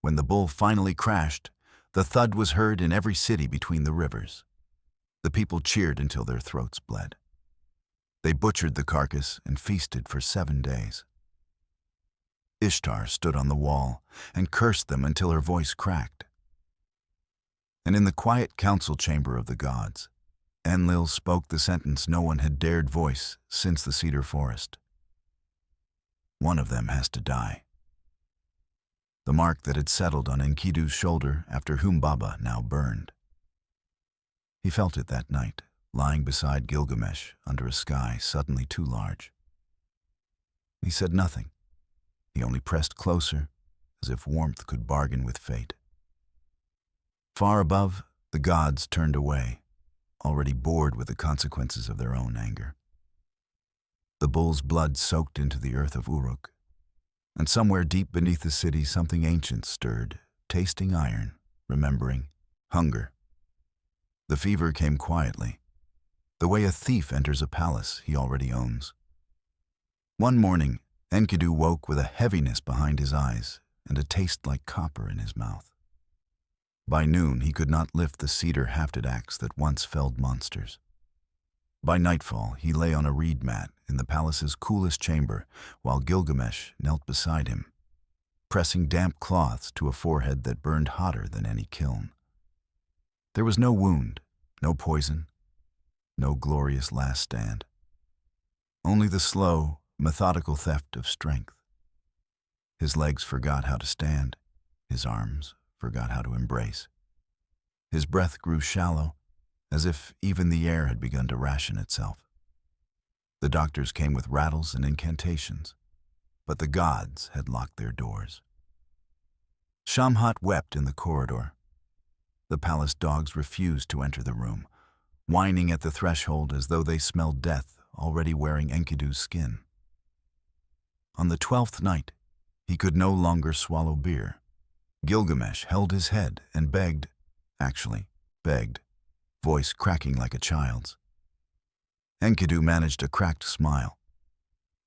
When the bull finally crashed, the thud was heard in every city between the rivers. The people cheered until their throats bled. They butchered the carcass and feasted for 7 days. Ishtar stood on the wall and cursed them until her voice cracked. And in the quiet council chamber of the gods, Enlil spoke the sentence no one had dared voice since the cedar forest. "One of them has to die." The mark that had settled on Enkidu's shoulder after Humbaba now burned. He felt it that night, lying beside Gilgamesh under a sky suddenly too large. He said nothing. He only pressed closer, as if warmth could bargain with fate. Far above, the gods turned away, already bored with the consequences of their own anger. The bull's blood soaked into the earth of Uruk, and somewhere deep beneath the city something ancient stirred, tasting iron, remembering hunger. The fever came quietly, the way a thief enters a palace he already owns. One morning, Enkidu woke with a heaviness behind his eyes and a taste like copper in his mouth. By noon, he could not lift the cedar-hafted axe that once felled monsters. By nightfall, he lay on a reed mat in the palace's coolest chamber while Gilgamesh knelt beside him, pressing damp cloths to a forehead that burned hotter than any kiln. There was no wound, no poison, no glorious last stand. Only the slow, methodical theft of strength. His legs forgot how to stand, his arms forgot how to embrace. His breath grew shallow, as if even the air had begun to ration itself. The doctors came with rattles and incantations, but the gods had locked their doors. Shamhat wept in the corridor. The palace dogs refused to enter the room, whining at the threshold as though they smelled death already wearing Enkidu's skin. On the 12th night, he could no longer swallow beer. Gilgamesh held his head and begged, voice cracking like a child's. Enkidu managed a cracked smile.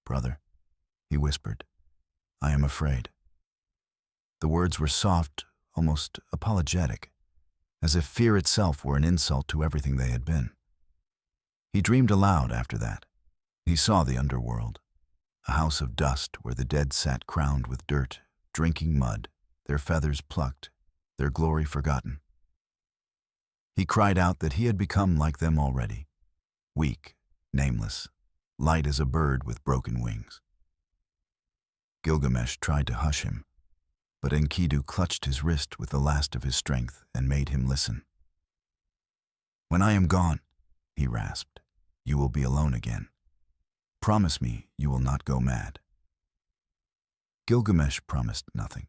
"Brother," he whispered, "I am afraid." The words were soft, almost apologetic, as if fear itself were an insult to everything they had been. He dreamed aloud after that. He saw the underworld, a house of dust where the dead sat crowned with dirt, drinking mud, their feathers plucked, their glory forgotten. He cried out that he had become like them already, weak, nameless, light as a bird with broken wings. Gilgamesh tried to hush him, but Enkidu clutched his wrist with the last of his strength and made him listen. "When I am gone," he rasped, "you will be alone again. Promise me you will not go mad." Gilgamesh promised nothing.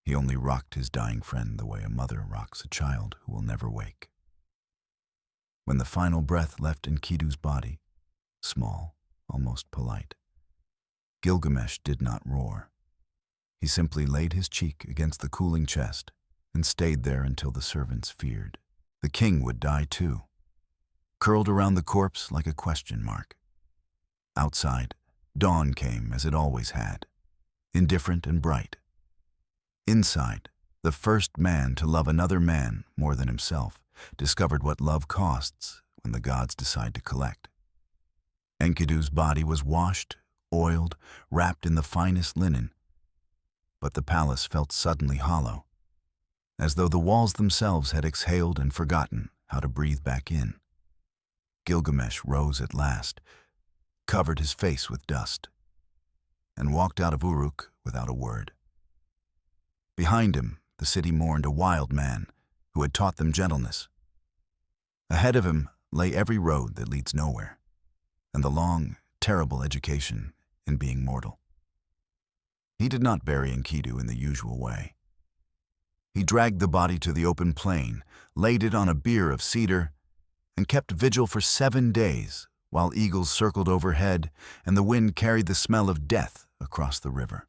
He only rocked his dying friend the way a mother rocks a child who will never wake. When the final breath left Enkidu's body, small, almost polite, Gilgamesh did not roar. He simply laid his cheek against the cooling chest and stayed there until the servants feared the king would die too, curled around the corpse like a question mark. Outside, dawn came as it always had, indifferent and bright. Inside, the first man to love another man more than himself discovered what love costs when the gods decide to collect. Enkidu's body was washed, oiled, wrapped in the finest linen, but the palace felt suddenly hollow, as though the walls themselves had exhaled and forgotten how to breathe back in. Gilgamesh rose at last, covered his face with dust, and walked out of Uruk without a word. Behind him, the city mourned a wild man who had taught them gentleness. Ahead of him lay every road that leads nowhere, and the long, terrible education in being mortal. He did not bury Enkidu in the usual way. He dragged the body to the open plain, laid it on a bier of cedar, and kept vigil for 7 days while eagles circled overhead and the wind carried the smell of death across the river.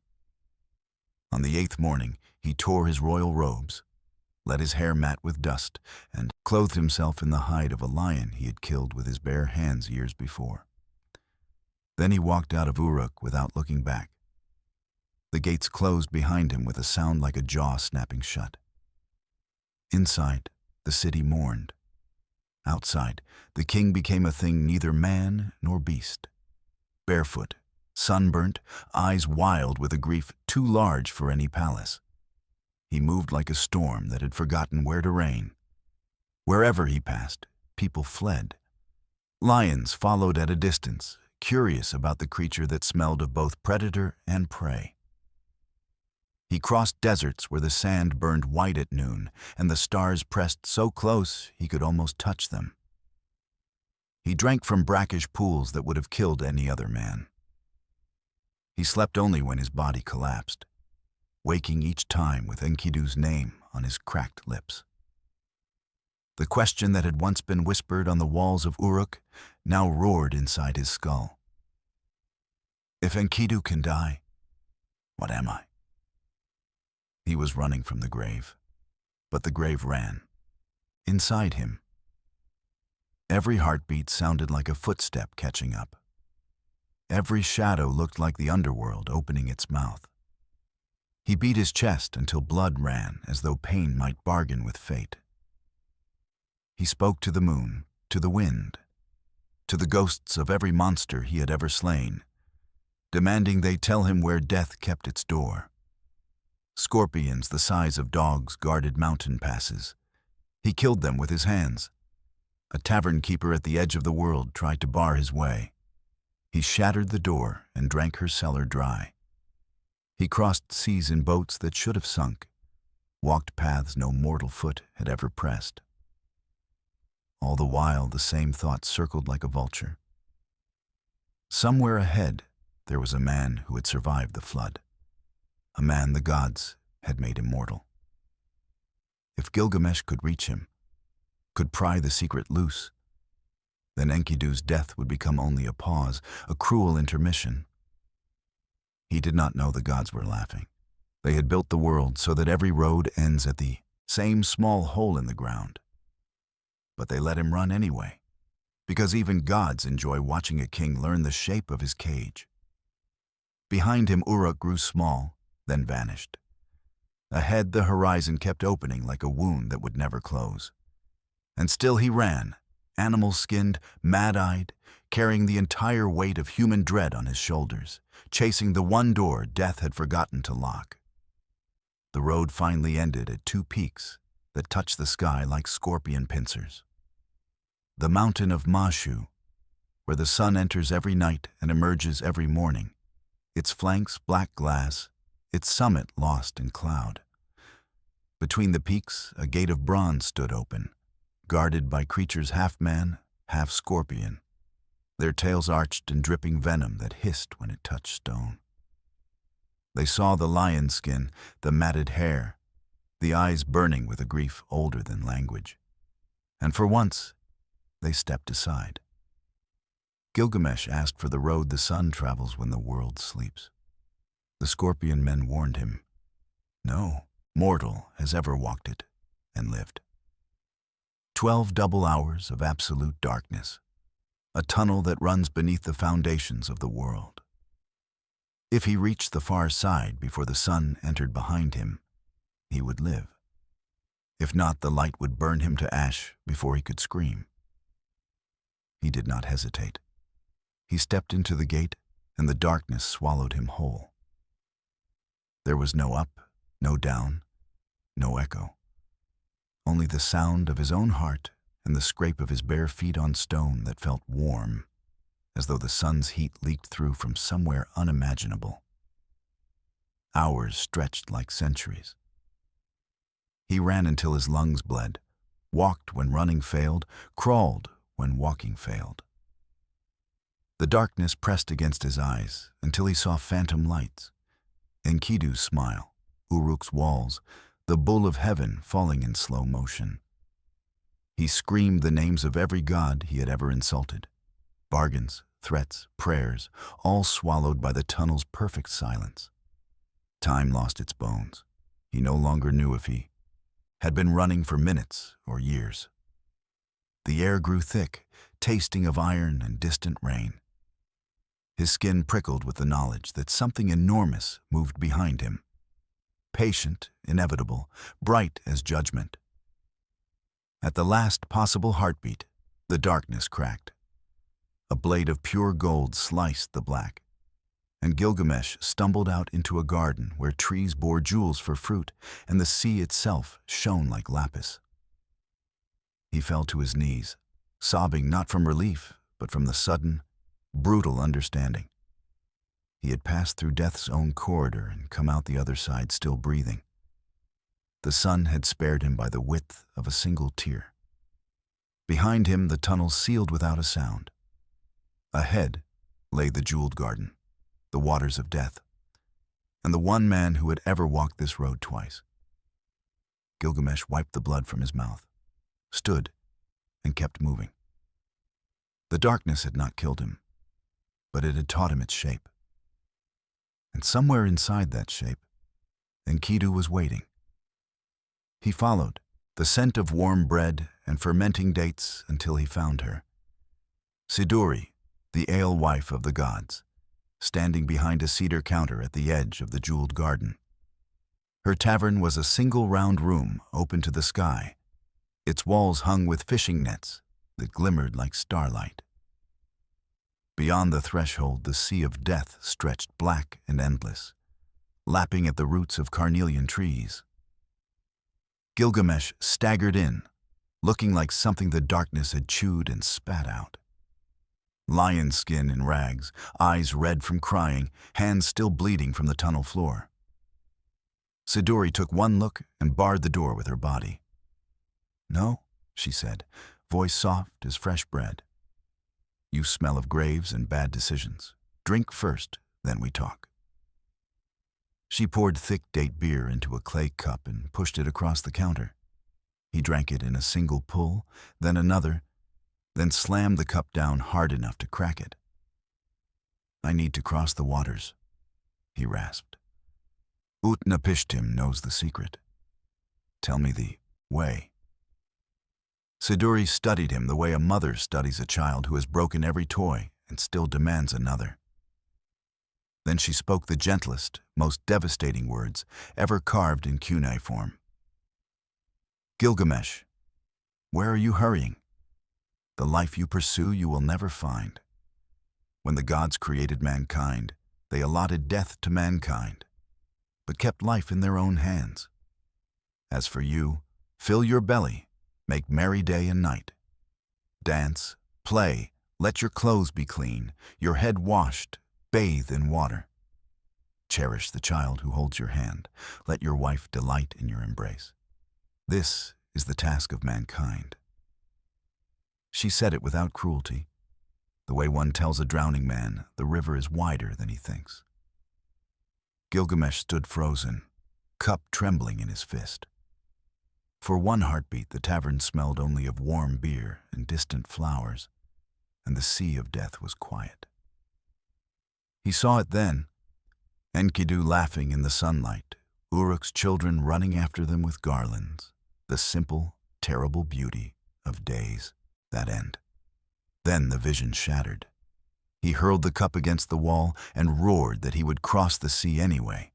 On the 8th morning, he tore his royal robes, let his hair mat with dust, and clothed himself in the hide of a lion he had killed with his bare hands years before. Then he walked out of Uruk without looking back. The gates closed behind him with a sound like a jaw snapping shut. Inside, the city mourned. Outside, the king became a thing neither man nor beast. Barefoot, sunburnt, eyes wild with a grief too large for any palace. He moved like a storm that had forgotten where to reign. Wherever he passed, people fled. Lions followed at a distance, curious about the creature that smelled of both predator and prey. He crossed deserts where the sand burned white at noon, and the stars pressed so close he could almost touch them. He drank from brackish pools that would have killed any other man. He slept only when his body collapsed, waking each time with Enkidu's name on his cracked lips. The question that had once been whispered on the walls of Uruk now roared inside his skull. If Enkidu can die, what am I? He was running from the grave, but the grave ran. Inside him, every heartbeat sounded like a footstep catching up. Every shadow looked like the underworld opening its mouth. He beat his chest until blood ran as though pain might bargain with fate. He spoke to the moon, to the wind, to the ghosts of every monster he had ever slain, demanding they tell him where death kept its door. Scorpions the size of dogs guarded mountain passes. He killed them with his hands. A tavern keeper at the edge of the world tried to bar his way. He shattered the door and drank her cellar dry. He crossed seas in boats that should have sunk, walked paths no mortal foot had ever pressed. All the while, the same thought circled like a vulture. Somewhere ahead, there was a man who had survived the flood. A man the gods had made immortal. If Gilgamesh could reach him, could pry the secret loose, then Enkidu's death would become only a pause, a cruel intermission. He did not know the gods were laughing. They had built the world so that every road ends at the same small hole in the ground. But they let him run anyway, because even gods enjoy watching a king learn the shape of his cage. Behind him, Uruk grew small, then vanished. Ahead, the horizon kept opening like a wound that would never close. And still he ran, animal-skinned, mad-eyed, carrying the entire weight of human dread on his shoulders, chasing the one door death had forgotten to lock. The road finally ended at 2 peaks that touched the sky like scorpion pincers. The mountain of Mashu, where the sun enters every night and emerges every morning, its flanks black glass, its summit lost in cloud. Between the peaks, a gate of bronze stood open, guarded by creatures half man, half scorpion, their tails arched and dripping venom that hissed when it touched stone. They saw the lion skin, the matted hair, the eyes burning with a grief older than language. And for once, they stepped aside. Gilgamesh asked for the road the sun travels when the world sleeps. The scorpion men warned him, no mortal has ever walked it and lived. 12 double hours of absolute darkness. a tunnel that runs beneath the foundations of the world. If he reached the far side before the sun entered behind him, he would live. If not, the light would burn him to ash before he could scream. He did not hesitate. He stepped into the gate, and the darkness swallowed him whole. There was no up, no down, no echo. Only the sound of his own heart and the scrape of his bare feet on stone that felt warm, as though the sun's heat leaked through from somewhere unimaginable. Hours stretched like centuries. He ran until his lungs bled, walked when running failed, crawled when walking failed. The darkness pressed against his eyes until he saw phantom lights. Enkidu's smile, Uruk's walls, the bull of heaven falling in slow motion. He screamed the names of every god he had ever insulted. Bargains, threats, prayers, all swallowed by the tunnel's perfect silence. Time lost its bones. He no longer knew if he had been running for minutes or years. The air grew thick, tasting of iron and distant rain. His skin prickled with the knowledge that something enormous moved behind him. Patient, inevitable, bright as judgment. At the last possible heartbeat, the darkness cracked. A blade of pure gold sliced the black, and Gilgamesh stumbled out into a garden where trees bore jewels for fruit and the sea itself shone like lapis. He fell to his knees, sobbing not from relief, but from the sudden, brutal understanding. He had passed through death's own corridor and come out the other side still breathing. The sun had spared him by the width of a single tear. Behind him, the tunnel sealed without a sound. Ahead lay the jeweled garden, the waters of death, and the one man who had ever walked this road twice. Gilgamesh wiped the blood from his mouth, stood, and kept moving. The darkness had not killed him, but it had taught him its shape. And somewhere inside that shape, Enkidu was waiting. He followed, the scent of warm bread and fermenting dates until he found her. Siduri, the alewife of the gods, standing behind a cedar counter at the edge of the jeweled garden. Her tavern was a single round room open to the sky, its walls hung with fishing nets that glimmered like starlight. Beyond the threshold, the sea of death stretched black and endless, lapping at the roots of carnelian trees. Gilgamesh staggered in, looking like something the darkness had chewed and spat out. Lion skin in rags, eyes red from crying, hands still bleeding from the tunnel floor. Siduri took one look and barred the door with her body. "No," she said, voice soft as fresh bread. "You smell of graves and bad decisions. Drink first, then we talk." She poured thick date beer into a clay cup and pushed it across the counter. He drank it in a single pull, then another, then slammed the cup down hard enough to crack it. "I need to cross the waters," he rasped. "Utnapishtim knows the secret. Tell me the way." Siduri studied him the way a mother studies a child who has broken every toy and still demands another. Then she spoke the gentlest, most devastating words ever carved in cuneiform. "Gilgamesh, where are you hurrying? The life you pursue you will never find. When the gods created mankind, they allotted death to mankind, but kept life in their own hands. As for you, fill your belly, make merry day and night. Dance, play, let your clothes be clean, your head washed, bathe in water. Cherish the child who holds your hand. Let your wife delight in your embrace. This is the task of mankind." She said it without cruelty, the way one tells a drowning man the river is wider than he thinks. Gilgamesh stood frozen, cup trembling in his fist. For one heartbeat, the tavern smelled only of warm beer and distant flowers, and the sea of death was quiet. He saw it then, Enkidu laughing in the sunlight, Uruk's children running after them with garlands, the simple, terrible beauty of days that end. Then the vision shattered. He hurled the cup against the wall and roared that he would cross the sea anyway,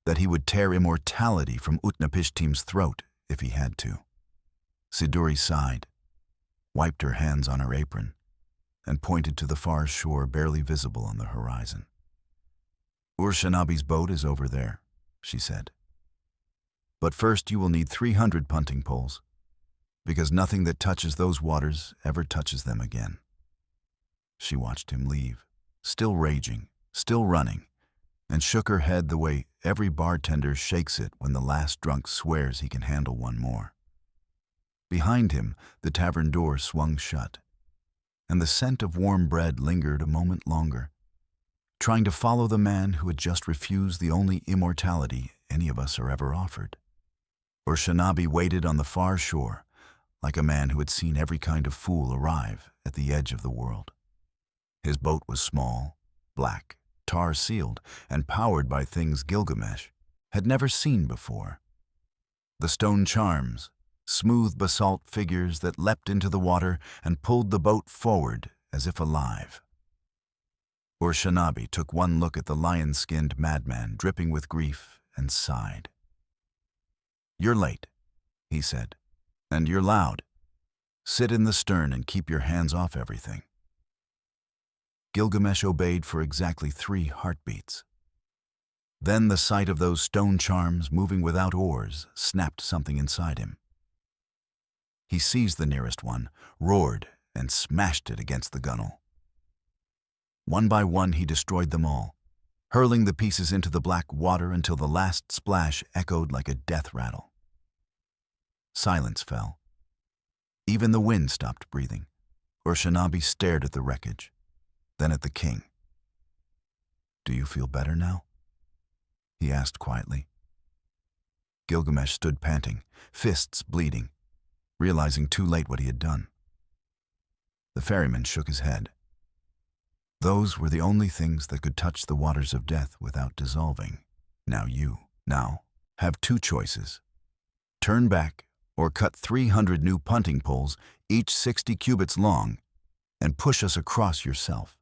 that he would tear immortality from Utnapishtim's throat if he had to. Siduri sighed, wiped her hands on her apron, and pointed to the far shore barely visible on the horizon. Ur-Shanabi's boat is over there, she said. But first you will need 300 punting poles, because nothing that touches those waters ever touches them again. She watched him leave, still raging, still running, and shook her head the way every bartender shakes it when the last drunk swears he can handle one more. Behind him, the tavern door swung shut, and the scent of warm bread lingered a moment longer, trying to follow the man who had just refused the only immortality any of us are ever offered. Ur-Shanabi waited on the far shore, like a man who had seen every kind of fool arrive at the edge of the world. His boat was small, black, tar-sealed, and powered by things Gilgamesh had never seen before. The stone charms, smooth basalt figures that leapt into the water and pulled the boat forward as if alive. Ur-Shanabi took one look at the lion-skinned madman dripping with grief and sighed. "You're late," he said, "and you're loud. Sit in the stern and keep your hands off everything." Gilgamesh obeyed for exactly 3 heartbeats. Then the sight of those stone charms moving without oars snapped something inside him. He seized the nearest one, roared, and smashed it against the gunwale. One by one he destroyed them all, hurling the pieces into the black water until the last splash echoed like a death rattle. Silence fell. Even the wind stopped breathing. Ur-Shanabi stared at the wreckage, then at the king. "Do you feel better now?" he asked quietly. Gilgamesh stood panting, fists bleeding, realizing too late what he had done. The ferryman shook his head. Those were the only things that could touch the waters of death without dissolving. Now you have 2 choices. Turn back or cut 300 new punting poles, each 60 cubits long, and push us across yourself.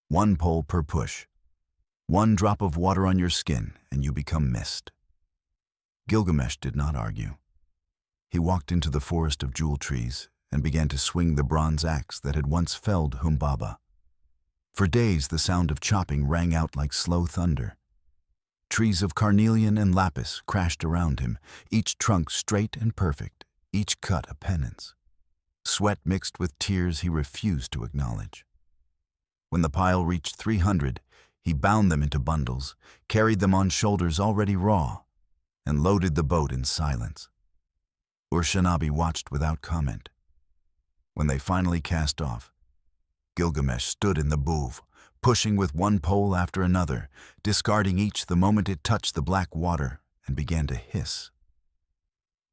1 pole per push. 1 drop of water on your skin and you become mist. Gilgamesh did not argue. He walked into the forest of jewel trees and began to swing the bronze axe that had once felled Humbaba. For days the sound of chopping rang out like slow thunder. Trees of carnelian and lapis crashed around him, each trunk straight and perfect, each cut a penance. Sweat mixed with tears he refused to acknowledge. When the pile reached 300, he bound them into bundles, carried them on shoulders already raw, and loaded the boat in silence. Ur-Shanabi watched without comment. When they finally cast off, Gilgamesh stood in the boove, pushing with 1 pole after another, discarding each the moment it touched the black water, and began to hiss.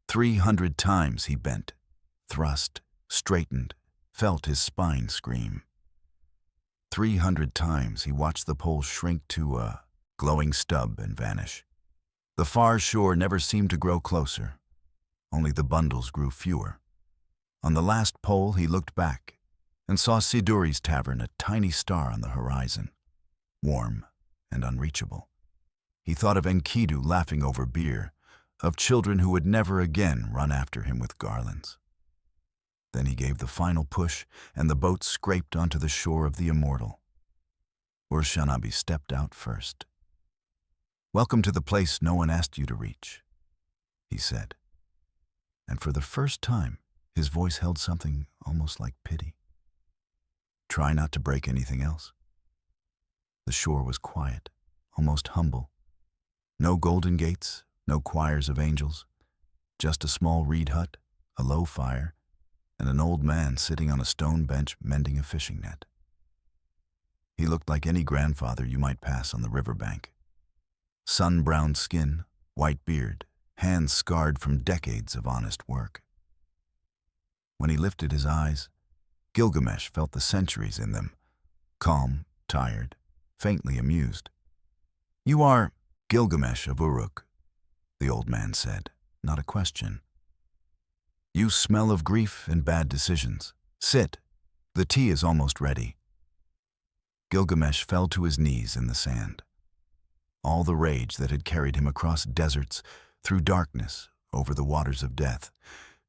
300 times he bent, thrust, straightened, felt his spine scream. 300 times he watched the pole shrink to a glowing stub and vanish. The far shore never seemed to grow closer. Only the bundles grew fewer. On the last pole he looked back and saw Siduri's tavern, a tiny star on the horizon, warm and unreachable. He thought of Enkidu laughing over beer, of children who would never again run after him with garlands. Then he gave the final push, and the boat scraped onto the shore of the immortal. Ur-Shanabi stepped out first. "Welcome to the place no one asked you to reach," he said. And for the first time, his voice held something almost like pity. "Try not to break anything else." The shore was quiet, almost humble. No golden gates, no choirs of angels, just a small reed hut, a low fire, and an old man sitting on a stone bench mending a fishing net. He looked like any grandfather you might pass on the riverbank. Sun-browned skin, white beard, hands scarred from decades of honest work. When he lifted his eyes, Gilgamesh felt the centuries in them, calm, tired, faintly amused. "You are Gilgamesh of Uruk," the old man said, not a question. "You smell of grief and bad decisions. Sit, The tea is almost ready. Gilgamesh fell to his knees in the sand. All the rage that had carried him across deserts, through darkness, over the waters of death,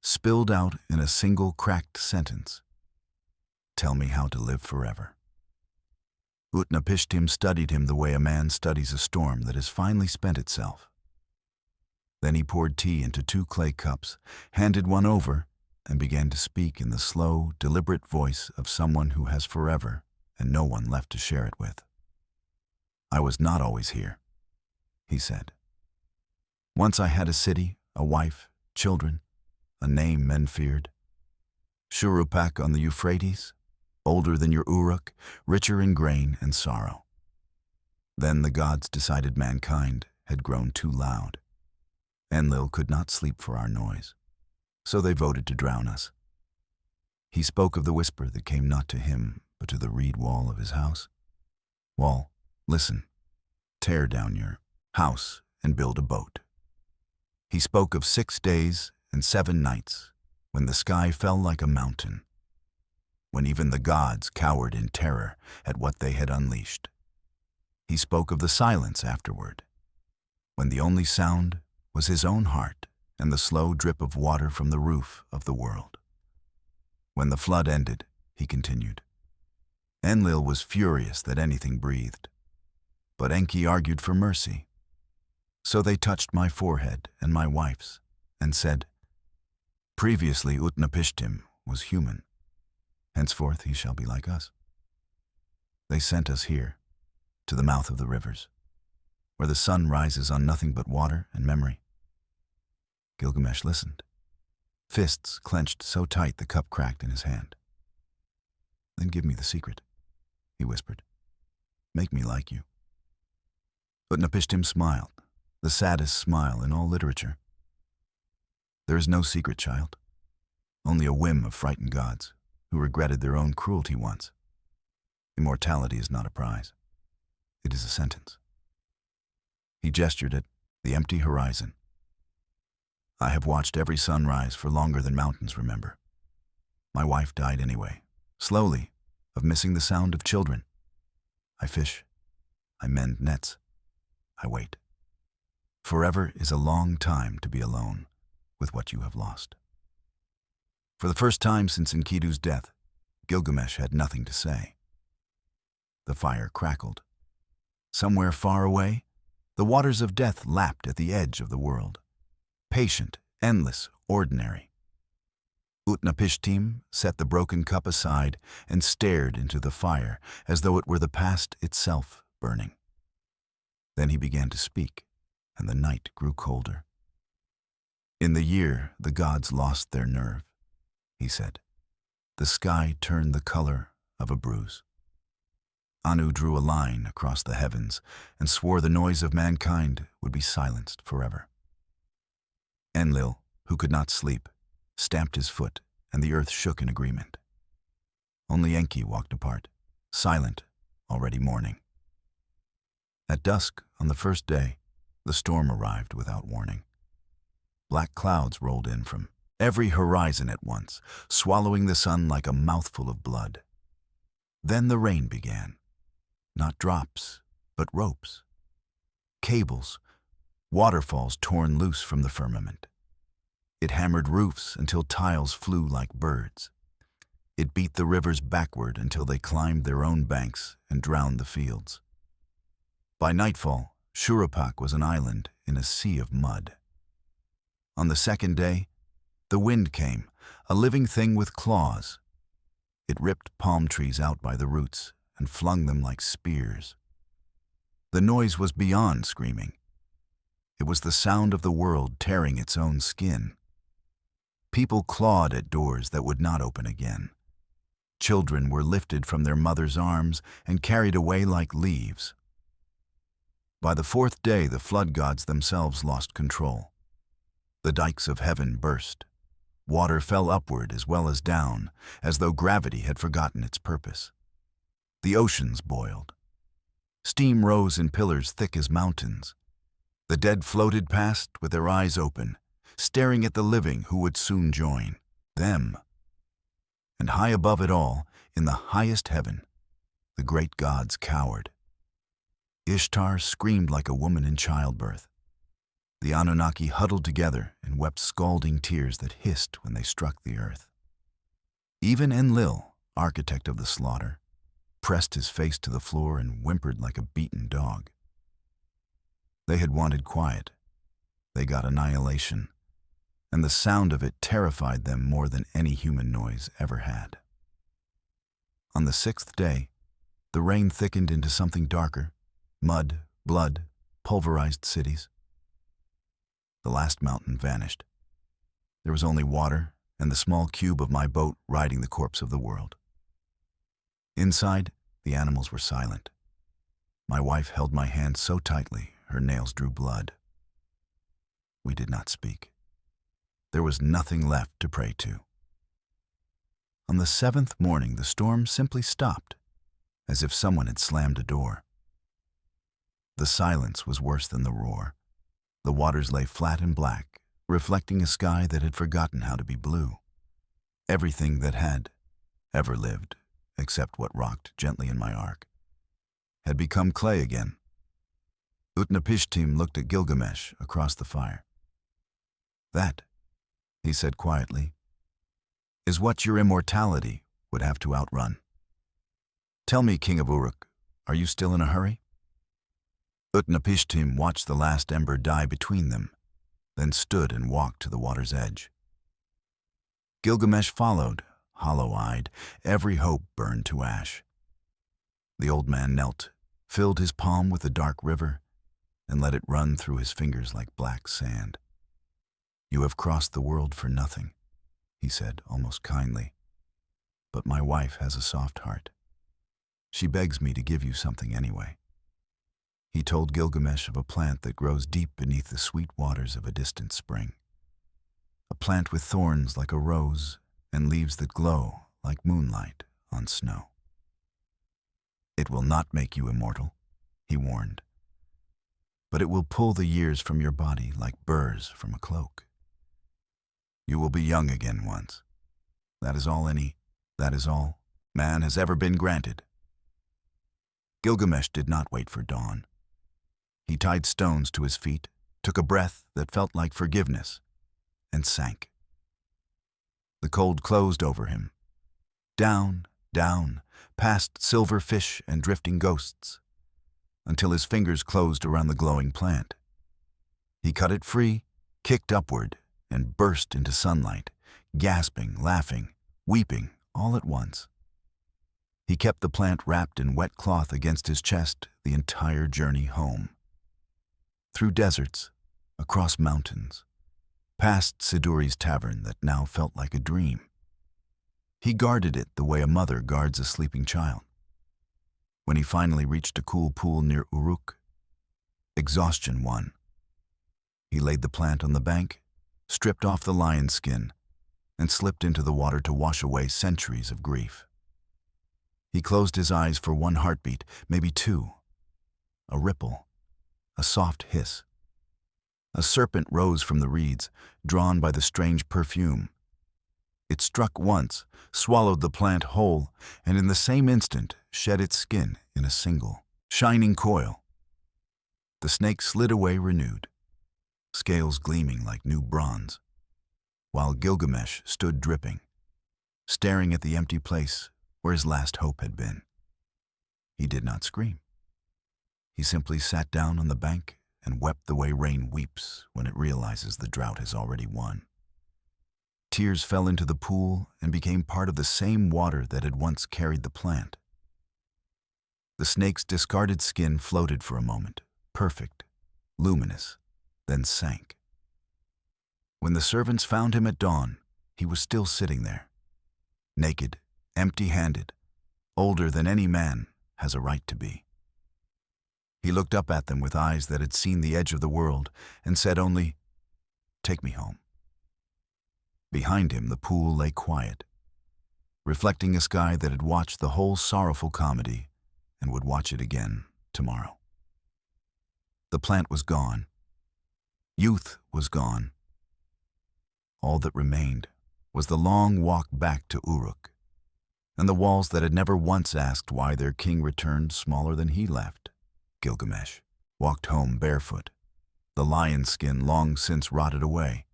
spilled out in a single cracked sentence. Tell me how to live forever. Utnapishtim studied him the way a man studies a storm that has finally spent itself. Then he poured tea into 2 clay cups, handed one over, and began to speak in the slow, deliberate voice of someone who has forever and no one left to share it with. I was not always here, he said. Once I had a city, a wife, children, a name men feared. Shurupak on the Euphrates, older than your Uruk, richer in grain and sorrow. Then the gods decided mankind had grown too loud. Enlil could not sleep for our noise, so they voted to drown us. He spoke of the whisper that came not to him, but to the reed wall of his house. Wall, listen, tear down your house and build a boat. He spoke of 6 days and 7 nights, when the sky fell like a mountain, when even the gods cowered in terror at what they had unleashed. He spoke of the silence afterward, when the only sound was his own heart and the slow drip of water from the roof of the world. When the flood ended, he continued, Enlil was furious that anything breathed, but Enki argued for mercy. So they touched my forehead and my wife's and said, previously Utnapishtim was human. Henceforth he shall be like us. They sent us here, to the mouth of the rivers, where the sun rises on nothing but water and memory. Gilgamesh listened, fists clenched so tight the cup cracked in his hand. Then give me the secret, he whispered. Make me like you. Utnapishtim smiled, the saddest smile in all literature. There is no secret, child, only a whim of frightened gods who regretted their own cruelty once. Immortality is not a prize. It is a sentence. He gestured at the empty horizon. I have watched every sunrise for longer than mountains remember. My wife died anyway, slowly, of missing the sound of children. I fish. I mend nets. I wait. Forever is a long time to be alone with what you have lost. For the first time since Enkidu's death, Gilgamesh had nothing to say. The fire crackled. Somewhere far away, the waters of death lapped at the edge of the world. Patient, endless, ordinary. Utnapishtim set the broken cup aside and stared into the fire as though it were the past itself burning. Then he began to speak, and the night grew colder. In the year the gods lost their nerve, he said. The sky turned the color of a bruise. Anu drew a line across the heavens and swore the noise of mankind would be silenced forever. Enlil, who could not sleep, stamped his foot, and the earth shook in agreement. Only Enki walked apart, silent, already mourning. At dusk, on the first day, the storm arrived without warning. Black clouds rolled in from every horizon at once, swallowing the sun like a mouthful of blood. Then the rain began. Not drops, but ropes. Cables, waterfalls torn loose from the firmament. It hammered roofs until tiles flew like birds. It beat the rivers backward until they climbed their own banks and drowned the fields. By nightfall, Shurupak was an island in a sea of mud. On the second day, the wind came, a living thing with claws. It ripped palm trees out by the roots and flung them like spears. The noise was beyond screaming. It was the sound of the world tearing its own skin. People clawed at doors that would not open again. Children were lifted from their mother's arms and carried away like leaves. By the fourth day, the flood gods themselves lost control. The dikes of heaven burst. Water fell upward as well as down, as though gravity had forgotten its purpose. The oceans boiled. Steam rose in pillars thick as mountains. The dead floated past with their eyes open, staring at the living who would soon join them. And high above it all, in the highest heaven, the great gods cowered. Ishtar screamed like a woman in childbirth. The Anunnaki huddled together and wept scalding tears that hissed when they struck the earth. Even Enlil, architect of the slaughter, pressed his face to the floor and whimpered like a beaten dog. They had wanted quiet. They got annihilation, and the sound of it terrified them more than any human noise ever had. On the sixth day, the rain thickened into something darker: mud, blood, pulverized cities. The last mountain vanished. There was only water and the small cube of my boat riding the corpse of the world. Inside, the animals were silent. My wife held my hand so tightly, her nails drew blood. We did not speak. There was nothing left to pray to. On the seventh morning, the storm simply stopped, as if someone had slammed a door. The silence was worse than the roar. The waters lay flat and black, reflecting a sky that had forgotten how to be blue. Everything that had ever lived, except what rocked gently in my ark, had become clay again. Utnapishtim looked at Gilgamesh across the fire. "That," he said quietly, "is what your immortality would have to outrun. Tell me, King of Uruk, are you still in a hurry?" Utnapishtim watched the last ember die between them, then stood and walked to the water's edge. Gilgamesh followed, hollow-eyed, every hope burned to ash. The old man knelt, filled his palm with the dark river, and let it run through his fingers like black sand. "You have crossed the world for nothing," he said, almost kindly. "But my wife has a soft heart. She begs me to give you something anyway." He told Gilgamesh of a plant that grows deep beneath the sweet waters of a distant spring. A plant with thorns like a rose and leaves that glow like moonlight on snow. "It will not make you immortal," he warned, "but it will pull the years from your body like burrs from a cloak. You will be young again once. That is all man has ever been granted." Gilgamesh did not wait for dawn. He tied stones to his feet, took a breath that felt like forgiveness, and sank. The cold closed over him. Down, down, past silver fish and drifting ghosts, until his fingers closed around the glowing plant. He cut it free, kicked upward, and burst into sunlight, gasping, laughing, weeping, all at once. He kept the plant wrapped in wet cloth against his chest the entire journey home. Through deserts, across mountains, past Siduri's tavern that now felt like a dream. He guarded it the way a mother guards a sleeping child. When he finally reached a cool pool near Uruk, exhaustion won. He laid the plant on the bank, stripped off the lion's skin, and slipped into the water to wash away centuries of grief. He closed his eyes for one heartbeat, maybe two. A ripple, a soft hiss. A serpent rose from the reeds, drawn by the strange perfume. It struck once, swallowed the plant whole, and in the same instant shed its skin in a single, shining coil. The snake slid away renewed, scales gleaming like new bronze, while Gilgamesh stood dripping, staring at the empty place where his last hope had been. He did not scream. He simply sat down on the bank and wept the way rain weeps when it realizes the drought has already won. Tears fell into the pool and became part of the same water that had once carried the plant. The snake's discarded skin floated for a moment, perfect, luminous, then sank. When the servants found him at dawn, he was still sitting there, naked, empty-handed, older than any man has a right to be. He looked up at them with eyes that had seen the edge of the world and said only, "Take me home." Behind him, the pool lay quiet, reflecting a sky that had watched the whole sorrowful comedy and would watch it again tomorrow. The plant was gone. Youth was gone. All that remained was the long walk back to Uruk and the walls that had never once asked why their king returned smaller than he left. Gilgamesh walked home barefoot, the lion's skin long since rotted away,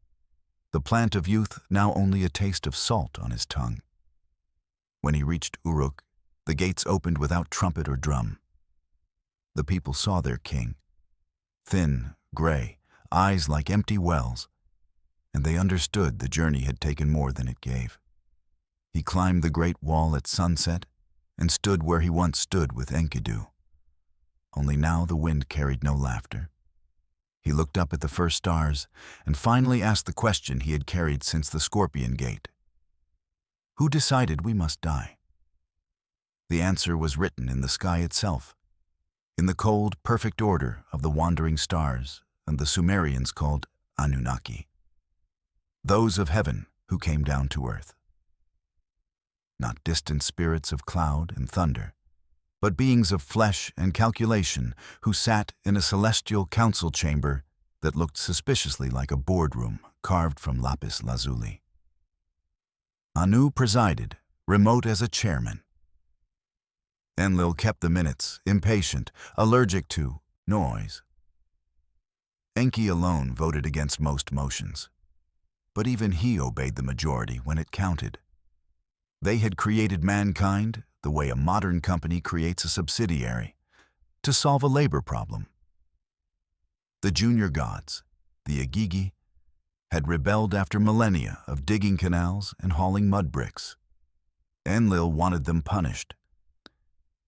the plant of youth now only a taste of salt on his tongue. When he reached Uruk, the gates opened without trumpet or drum. The people saw their king, thin, gray, eyes like empty wells, and they understood the journey had taken more than it gave. He climbed the great wall at sunset and stood where he once stood with Enkidu. Only now the wind carried no laughter. He looked up at the first stars and finally asked the question he had carried since the Scorpion Gate. Who decided we must die? The answer was written in the sky itself, in the cold, perfect order of the wandering stars and the Sumerians called Anunnaki, those of heaven who came down to earth. Not distant spirits of cloud and thunder, but beings of flesh and calculation who sat in a celestial council chamber that looked suspiciously like a boardroom carved from lapis lazuli. Anu presided, remote as a chairman. Enlil kept the minutes, impatient, allergic to noise. Enki alone voted against most motions, but even he obeyed the majority when it counted. They had created mankind the way a modern company creates a subsidiary, to solve a labor problem. The junior gods, the Agigi, had rebelled after millennia of digging canals and hauling mud bricks. Enlil wanted them punished.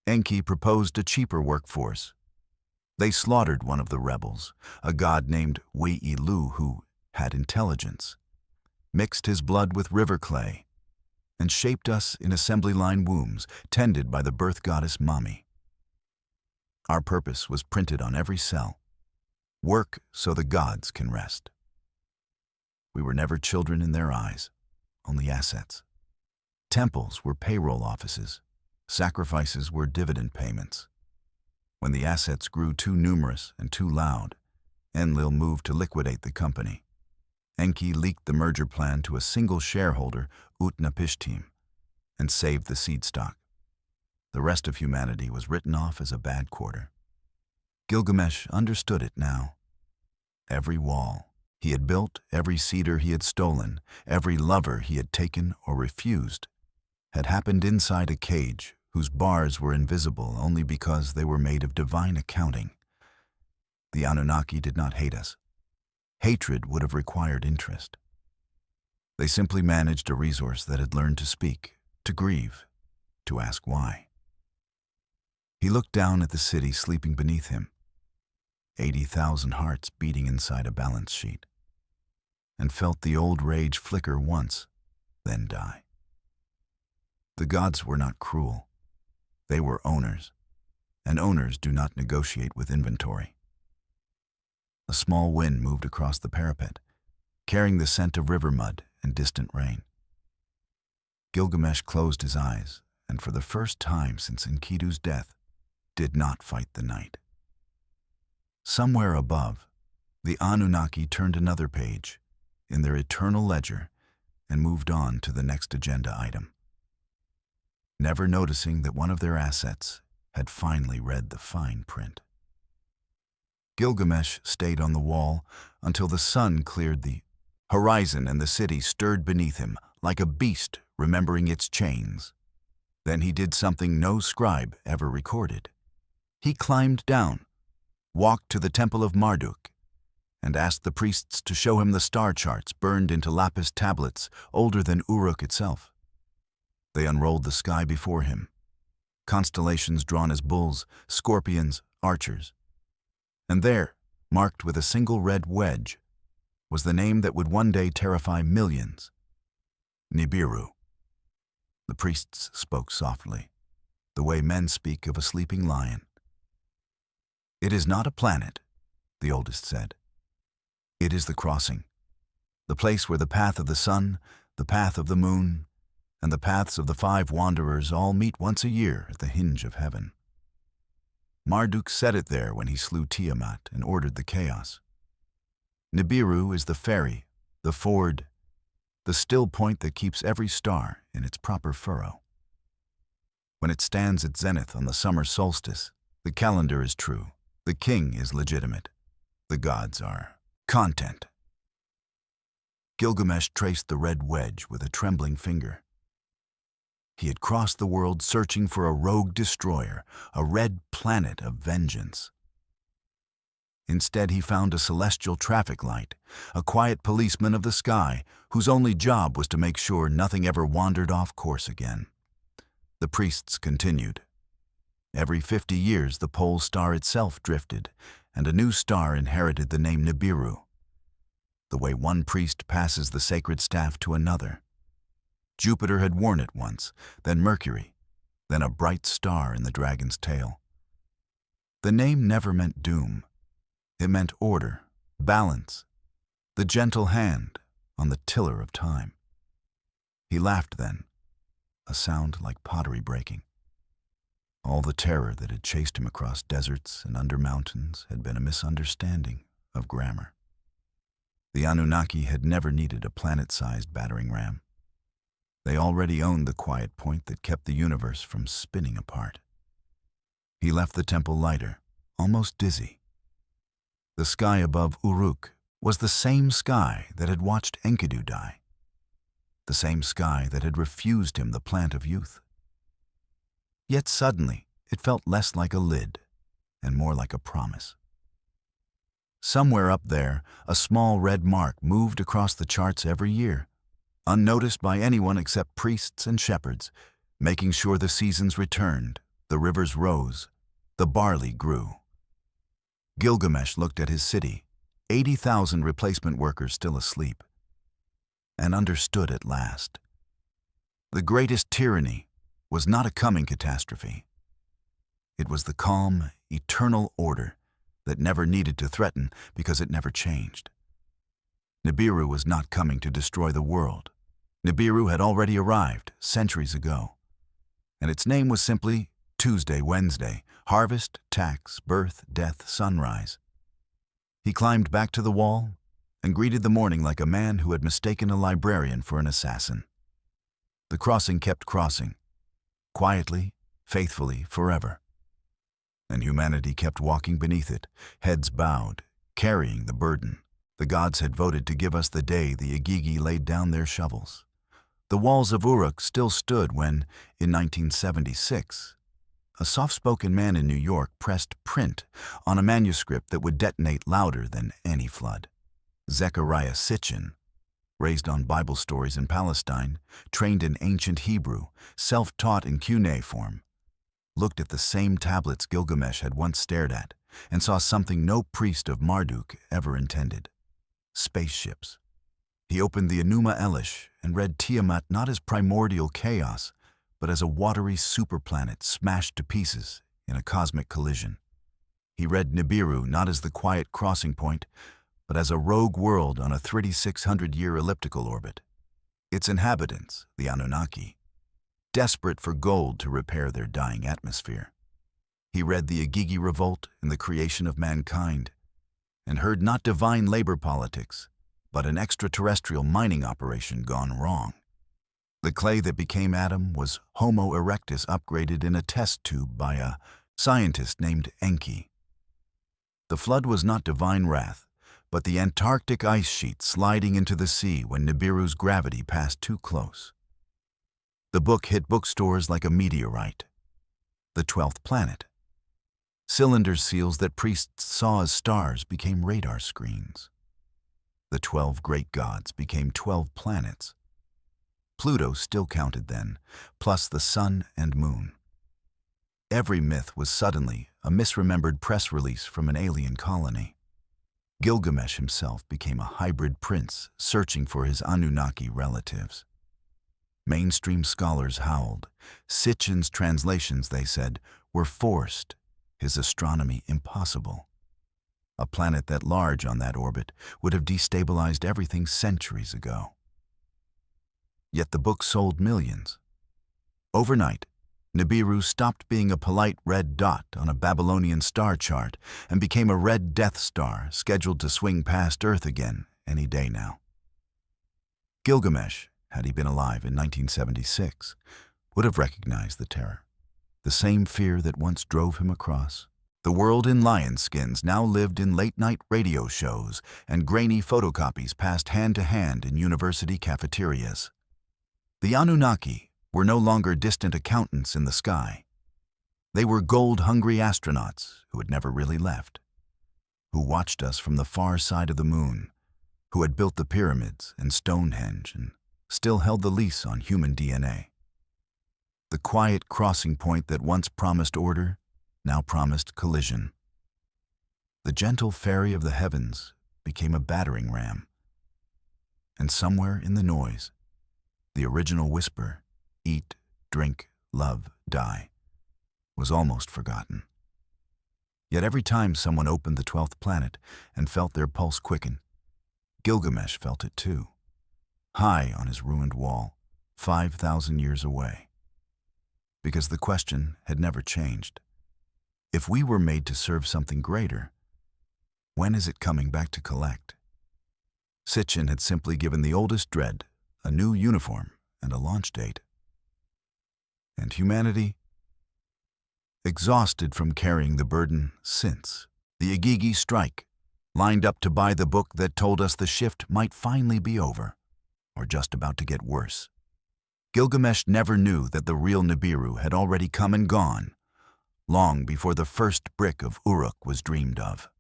Enki proposed a cheaper workforce. They slaughtered one of the rebels, a god named Wei-Ilu who had intelligence, mixed his blood with river clay, and shaped us in assembly line wombs tended by the birth goddess Mami. Our purpose was printed on every cell. Work so the gods can rest. We were never children in their eyes, only assets. Temples were payroll offices. Sacrifices were dividend payments. When the assets grew too numerous and too loud, Enlil moved to liquidate the company. Enki leaked the merger plan to a single shareholder, Utnapishtim, and saved the seed stock. The rest of humanity was written off as a bad quarter. Gilgamesh understood it now. Every wall he had built, every cedar he had stolen, every lover he had taken or refused, had happened inside a cage whose bars were invisible only because they were made of divine accounting. The Anunnaki did not hate us. Hatred would have required interest. They simply managed a resource that had learned to speak, to grieve, to ask why. He looked down at the city sleeping beneath him, 80,000 hearts beating inside a balance sheet, and felt the old rage flicker once, then die. The gods were not cruel. They were owners, and owners do not negotiate with inventory. A small wind moved across the parapet, carrying the scent of river mud and distant rain. Gilgamesh closed his eyes, and for the first time since Enkidu's death, did not fight the night. Somewhere above, the Anunnaki turned another page in their eternal ledger and moved on to the next agenda item, never noticing that one of their assets had finally read the fine print. Gilgamesh stayed on the wall until the sun cleared the horizon and the city stirred beneath him like a beast remembering its chains. Then he did something no scribe ever recorded. He climbed down, walked to the temple of Marduk, and asked the priests to show him the star charts burned into lapis tablets older than Uruk itself. They unrolled the sky before him, constellations drawn as bulls, scorpions, archers. And there, marked with a single red wedge, was the name that would one day terrify millions, Nibiru. The priests spoke softly, the way men speak of a sleeping lion. It is not a planet, the oldest said. It is the crossing, the place where the path of the sun, the path of the moon, and the paths of the 5 wanderers all meet once a year at the hinge of heaven. Marduk set it there when he slew Tiamat and ordered the chaos. Nibiru is the ferry, the ford, the still point that keeps every star in its proper furrow. When it stands at zenith on the summer solstice, the calendar is true, the king is legitimate, the gods are content. Gilgamesh traced the red wedge with a trembling finger. He had crossed the world searching for a rogue destroyer, a red planet of vengeance. Instead, he found a celestial traffic light, a quiet policeman of the sky whose only job was to make sure nothing ever wandered off course again. The priests continued. Every 50 years, the pole star itself drifted, and a new star inherited the name Nibiru, the way one priest passes the sacred staff to another. Jupiter had worn it once, then Mercury, then a bright star in the dragon's tail. The name never meant doom. It meant order, balance, the gentle hand on the tiller of time. He laughed then, a sound like pottery breaking. All the terror that had chased him across deserts and under mountains had been a misunderstanding of grammar. The Anunnaki had never needed a planet-sized battering ram. They already owned the quiet point that kept the universe from spinning apart. He left the temple lighter, almost dizzy. The sky above Uruk was the same sky that had watched Enkidu die, the same sky that had refused him the plant of youth. Yet suddenly, it felt less like a lid and more like a promise. Somewhere up there, a small red mark moved across the charts every year, unnoticed by anyone except priests and shepherds, making sure the seasons returned, the rivers rose, the barley grew. Gilgamesh looked at his city, 80,000 replacement workers still asleep, and understood at last. The greatest tyranny was not a coming catastrophe. It was the calm, eternal order that never needed to threaten because it never changed. Nibiru was not coming to destroy the world. Nibiru had already arrived centuries ago, and its name was simply Tuesday, Wednesday, harvest, tax, birth, death, sunrise. He climbed back to the wall and greeted the morning like a man who had mistaken a librarian for an assassin. The crossing kept crossing, quietly, faithfully, forever. And humanity kept walking beneath it, heads bowed, carrying the burden. The gods had voted to give us the day the Igigi laid down their shovels. The walls of Uruk still stood when, in 1976, a soft-spoken man in New York pressed print on a manuscript that would detonate louder than any flood. Zechariah Sitchin, raised on Bible stories in Palestine, trained in ancient Hebrew, self-taught in cuneiform, looked at the same tablets Gilgamesh had once stared at and saw something no priest of Marduk ever intended: spaceships. He opened the Enuma Elish and read Tiamat not as primordial chaos, but as a watery superplanet smashed to pieces in a cosmic collision. He read Nibiru not as the quiet crossing point, but as a rogue world on a 3,600-year elliptical orbit. Its inhabitants, the Anunnaki, desperate for gold to repair their dying atmosphere. He read the Igigi revolt and the creation of mankind, and heard not divine labor politics, but an extraterrestrial mining operation gone wrong. The clay that became Adam was Homo erectus upgraded in a test tube by a scientist named Enki. The flood was not divine wrath, but the Antarctic ice sheet sliding into the sea when Nibiru's gravity passed too close. The book hit bookstores like a meteorite. The 12th planet. Cylinder seals that priests saw as stars became radar screens. The 12 great gods became 12 planets. Pluto still counted then, plus the sun and moon. Every myth was suddenly a misremembered press release from an alien colony. Gilgamesh himself became a hybrid prince searching for his Anunnaki relatives. Mainstream scholars howled. Sitchin's translations, they said, were forced, his astronomy impossible. A planet that large on that orbit would have destabilized everything centuries ago. Yet the book sold millions. Overnight, Nibiru stopped being a polite red dot on a Babylonian star chart and became a red Death Star scheduled to swing past Earth again any day now. Gilgamesh, had he been alive in 1976, would have recognized the terror. the same fear that once drove him across. The world in lion skins now lived in late-night radio shows, and grainy photocopies passed hand to hand in university cafeterias. The Anunnaki were no longer distant accountants in the sky. They were gold-hungry astronauts who had never really left, who watched us from the far side of the moon, who had built the pyramids and Stonehenge and still held the lease on human DNA. The quiet crossing point that once promised order now promised collision. The gentle fairy of the heavens became a battering ram. And somewhere in the noise, the original whisper, eat, drink, love, die, was almost forgotten. Yet every time someone opened the 12th planet and felt their pulse quicken, Gilgamesh felt it too, high on his ruined wall, 5,000 years away. Because the question had never changed. If we were made to serve something greater, when is it coming back to collect? Sitchin had simply given the oldest dread a new uniform and a launch date. And humanity, exhausted from carrying the burden since the Igigi strike, lined up to buy the book that told us the shift might finally be over, or just about to get worse. Gilgamesh never knew that the real Nibiru had already come and gone, long before the first brick of Uruk was dreamed of.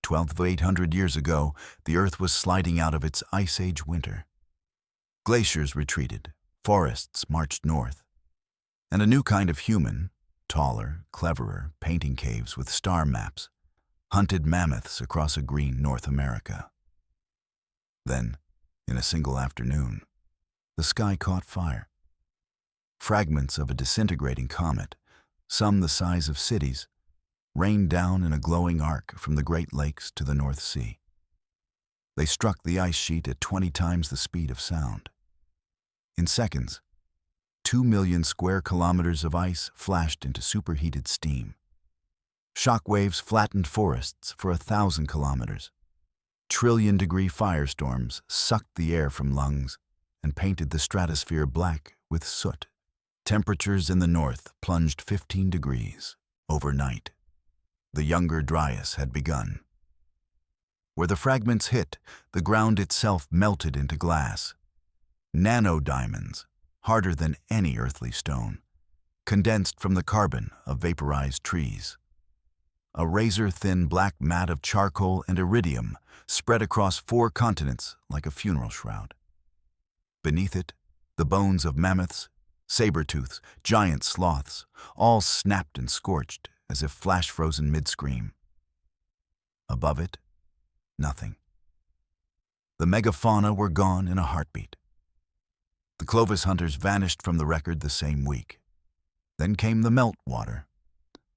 12,800 years ago, the Earth was sliding out of its Ice Age winter. Glaciers retreated, forests marched north, and a new kind of human, taller, cleverer, painting caves with star maps, hunted mammoths across a green North America. Then, in a single afternoon, the sky caught fire. Fragments of a disintegrating comet, some the size of cities, rained down in a glowing arc from the Great Lakes to the North Sea. They struck the ice sheet at 20 times the speed of sound. In seconds, 2 million square kilometers of ice flashed into superheated steam. Shock waves flattened forests for 1,000 kilometers. Trillion-degree firestorms sucked the air from lungs and painted the stratosphere black with soot. Temperatures in the north plunged 15 degrees overnight. The Younger Dryas had begun. Where the fragments hit, the ground itself melted into glass. Nanodiamonds, harder than any earthly stone, condensed from the carbon of vaporized trees. A razor-thin black mat of charcoal and iridium spread across 4 continents like a funeral shroud. Beneath it, the bones of mammoths, saber-tooths, giant sloths, all snapped and scorched as if flash-frozen mid-scream. Above it, nothing. The megafauna were gone in a heartbeat. The Clovis hunters vanished from the record the same week. Then came the meltwater.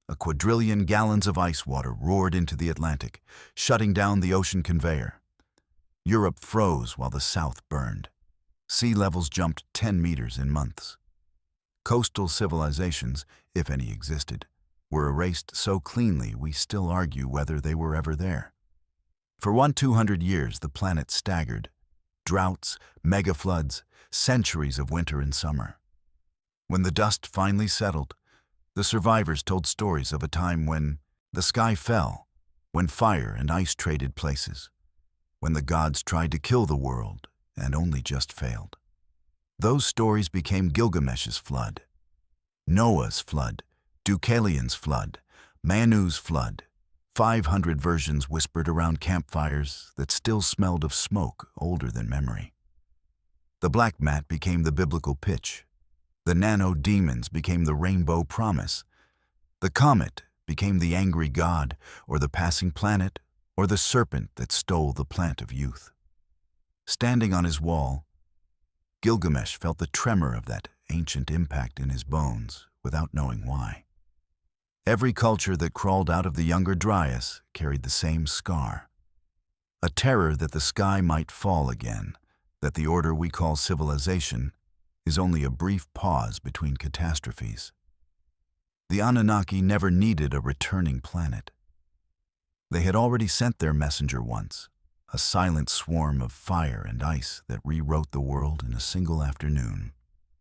A quadrillion gallons of ice water roared into the Atlantic, shutting down the ocean conveyor. Europe froze while the South burned. Sea levels jumped 10 meters in months. Coastal civilizations, if any existed, were erased so cleanly we still argue whether they were ever there. For 200 years the planet staggered. Droughts, megafloods, centuries of winter and summer. When the dust finally settled, the survivors told stories of a time when the sky fell, when fire and ice traded places, when the gods tried to kill the world and only just failed. Those stories became Gilgamesh's flood, Noah's flood, Deucalion's flood, Manu's flood, 500 versions whispered around campfires that still smelled of smoke older than memory. The black mat became the biblical pitch. The nano-demons became the rainbow promise. The comet became the angry god, or the passing planet, or the serpent that stole the plant of youth. Standing on his wall, Gilgamesh felt the tremor of that ancient impact in his bones without knowing why. Every culture that crawled out of the Younger Dryas carried the same scar. A terror that the sky might fall again, that the order we call civilization is only a brief pause between catastrophes. The Anunnaki never needed a returning planet. They had already sent their messenger once, a silent swarm of fire and ice that rewrote the world in a single afternoon.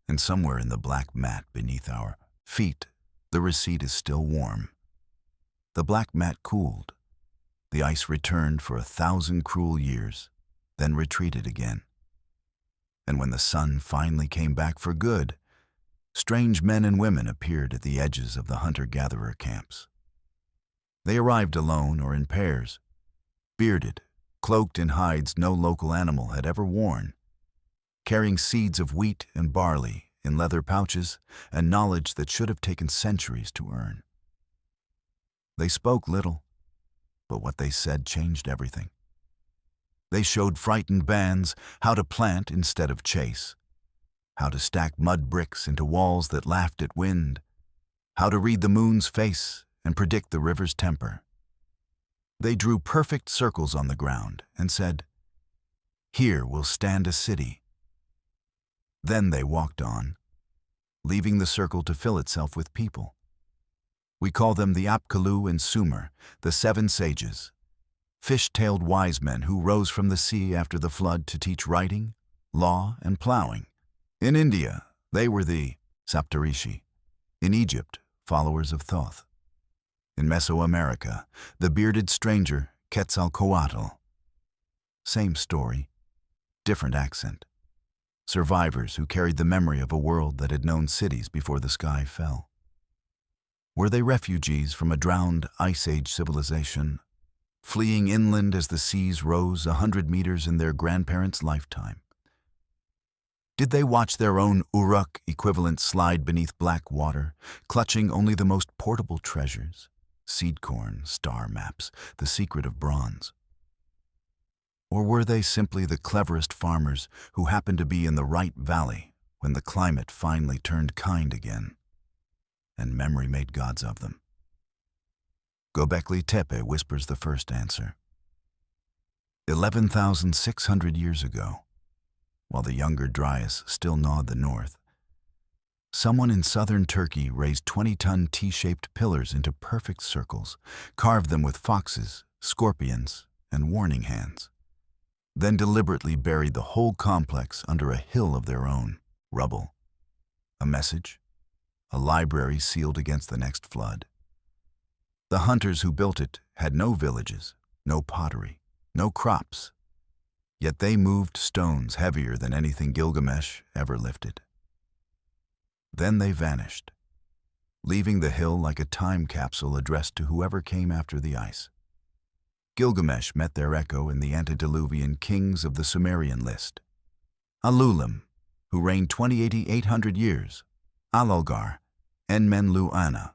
And somewhere in the black mat beneath our feet The receipt is still warm. The black mat cooled. The ice returned for 1,000 cruel years, then retreated again. And when the sun finally came back for good, strange men and women appeared at the edges of the hunter-gatherer camps. They arrived alone or in pairs, bearded, cloaked in hides no local animal had ever worn, carrying seeds of wheat and barley in leather pouches and knowledge that should have taken centuries to earn. They spoke little, but what they said changed everything. They showed frightened bands how to plant instead of chase, how to stack mud bricks into walls that laughed at wind, how to read the moon's face and predict the river's temper. They drew perfect circles on the ground and said, "Here will stand a city." Then they walked on, leaving the circle to fill itself with people. We call them the Apkallu and Sumer, the 7 sages, fish-tailed wise men who rose from the sea after the flood to teach writing, law, and plowing. In India, they were the Saptarishi. In Egypt, followers of Thoth. In Mesoamerica, the bearded stranger Quetzalcoatl. Same story, different accent. Survivors who carried the memory of a world that had known cities before the sky fell. Were they refugees from a drowned Ice Age civilization, fleeing inland as the seas rose 100 meters in their grandparents' lifetime? Did they watch their own Uruk equivalent slide beneath black water, clutching only the most portable treasures, seed corn, star maps, the secret of bronze? Or were they simply the cleverest farmers who happened to be in the right valley when the climate finally turned kind again, and memory made gods of them? Göbekli Tepe whispers the first answer. 11,600 years ago, while the Younger Dryas still gnawed the north, someone in southern Turkey raised 20-ton T-shaped pillars into perfect circles, carved them with foxes, scorpions, and warning hands, then deliberately buried the whole complex under a hill of their own, rubble. A message? A library sealed against the next flood. The hunters who built it had no villages, no pottery, no crops, yet they moved stones heavier than anything Gilgamesh ever lifted. Then they vanished, leaving the hill like a time capsule addressed to whoever came after the ice. Gilgamesh met their echo in the antediluvian kings of the Sumerian list. Alulim, who reigned 800 years. Alulgar, Enmenlu-Ana.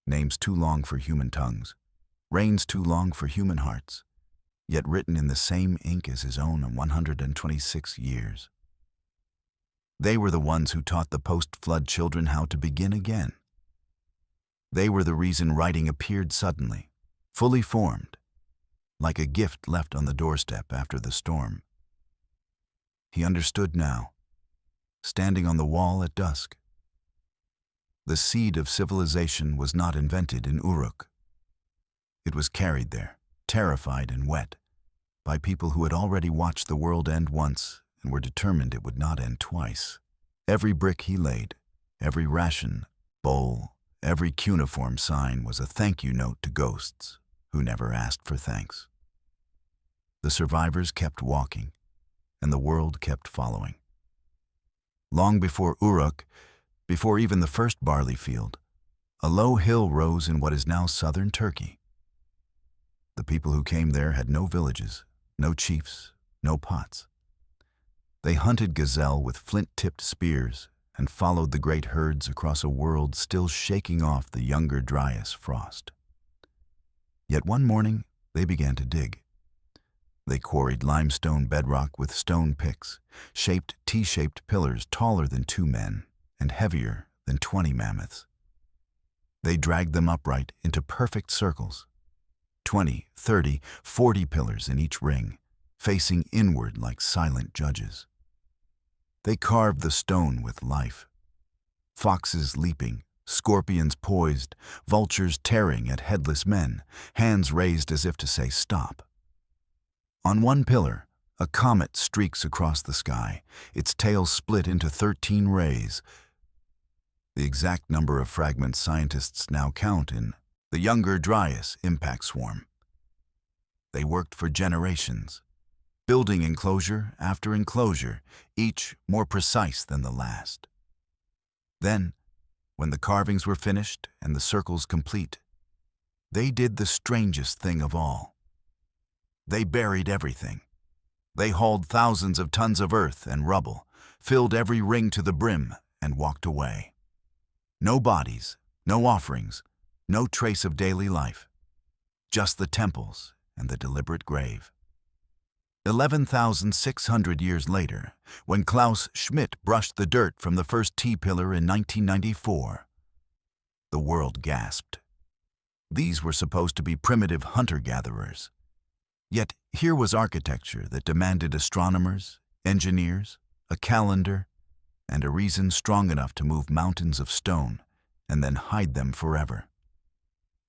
Names too long for human tongues, reigns too long for human hearts, yet written in the same ink as his own 126 years. They were the ones who taught the post-flood children how to begin again. They were the reason writing appeared suddenly, fully formed, like a gift left on the doorstep after the storm. He understood now, standing on the wall at dusk. The seed of civilization was not invented in Uruk. It was carried there, terrified and wet, by people who had already watched the world end once and were determined it would not end twice. Every brick he laid, every ration, bowl, every cuneiform sign was a thank you note to ghosts who never asked for thanks. The survivors kept walking, and the world kept following. Long before Uruk, before even the first barley field, a low hill rose in what is now southern Turkey. The people who came there had no villages, no chiefs, no pots. They hunted gazelle with flint-tipped spears and followed the great herds across a world still shaking off the Younger Dryas frost. Yet one morning, they began to dig. They quarried limestone bedrock with stone picks, shaped T-shaped pillars taller than 2 men and heavier than 20 mammoths. They dragged them upright into perfect circles, 20, 30, 40 pillars in each ring, facing inward like silent judges. They carved the stone with life. Foxes leaping, scorpions poised, vultures tearing at headless men, hands raised as if to say stop. On one pillar, a comet streaks across the sky, its tail split into 13 rays. The exact number of fragments scientists now count in the Younger Dryas impact swarm. They worked for generations, building enclosure after enclosure, each more precise than the last. Then, when the carvings were finished and the circles complete, they did the strangest thing of all. They buried everything. They hauled thousands of tons of earth and rubble, filled every ring to the brim, and walked away. No bodies, no offerings, no trace of daily life. Just the temples and the deliberate grave. 11,600 years later, when Klaus Schmidt brushed the dirt from the first T-pillar in 1994, the world gasped. These were supposed to be primitive hunter-gatherers. Yet here was architecture that demanded astronomers, engineers, a calendar, and a reason strong enough to move mountains of stone and then hide them forever.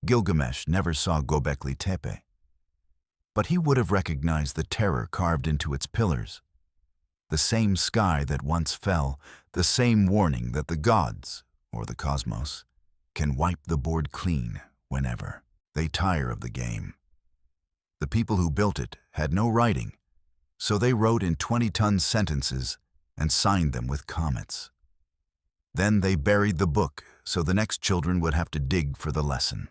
Gilgamesh never saw Göbekli Tepe, but he would have recognized the terror carved into its pillars. The same sky that once fell, the same warning that the gods, or the cosmos, can wipe the board clean whenever they tire of the game. The people who built it had no writing, so they wrote in 20-ton sentences and signed them with comets. Then they buried the book so the next children would have to dig for the lesson.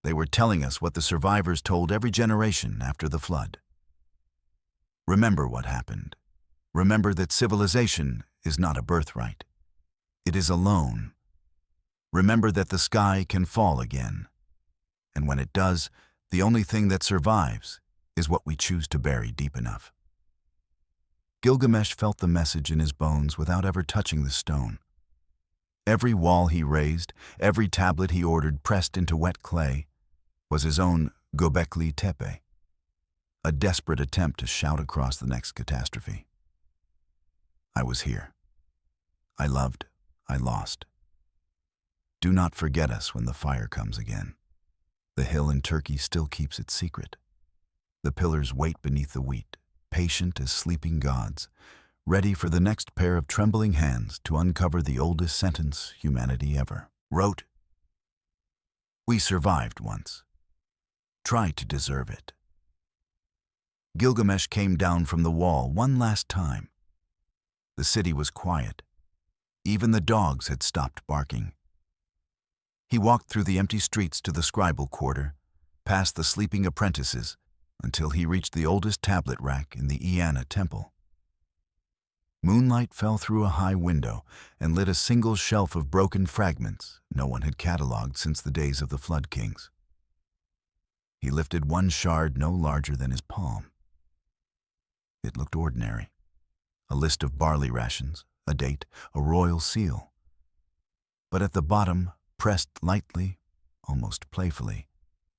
They were telling us what the survivors told every generation after the flood. Remember what happened. Remember that civilization is not a birthright. It is a loan. Remember that the sky can fall again. And when it does, the only thing that survives is what we choose to bury deep enough. Gilgamesh felt the message in his bones without ever touching the stone. Every wall he raised, every tablet he ordered pressed into wet clay, was his own Göbekli Tepe, a desperate attempt to shout across the next catastrophe. I was here. I loved. I lost. Do not forget us when the fire comes again. The hill in Turkey still keeps its secret. The pillars wait beneath the wheat, patient as sleeping gods, ready for the next pair of trembling hands to uncover the oldest sentence humanity ever wrote. We survived once. Try to deserve it. Gilgamesh came down from the wall one last time. The city was quiet. Even the dogs had stopped barking. He walked through the empty streets to the scribal quarter, past the sleeping apprentices, until he reached the oldest tablet rack in the Eanna temple. Moonlight fell through a high window and lit a single shelf of broken fragments no one had catalogued since the days of the Flood Kings. He lifted one shard no larger than his palm. It looked ordinary. A list of barley rations, a date, a royal seal. But at the bottom, pressed lightly, almost playfully,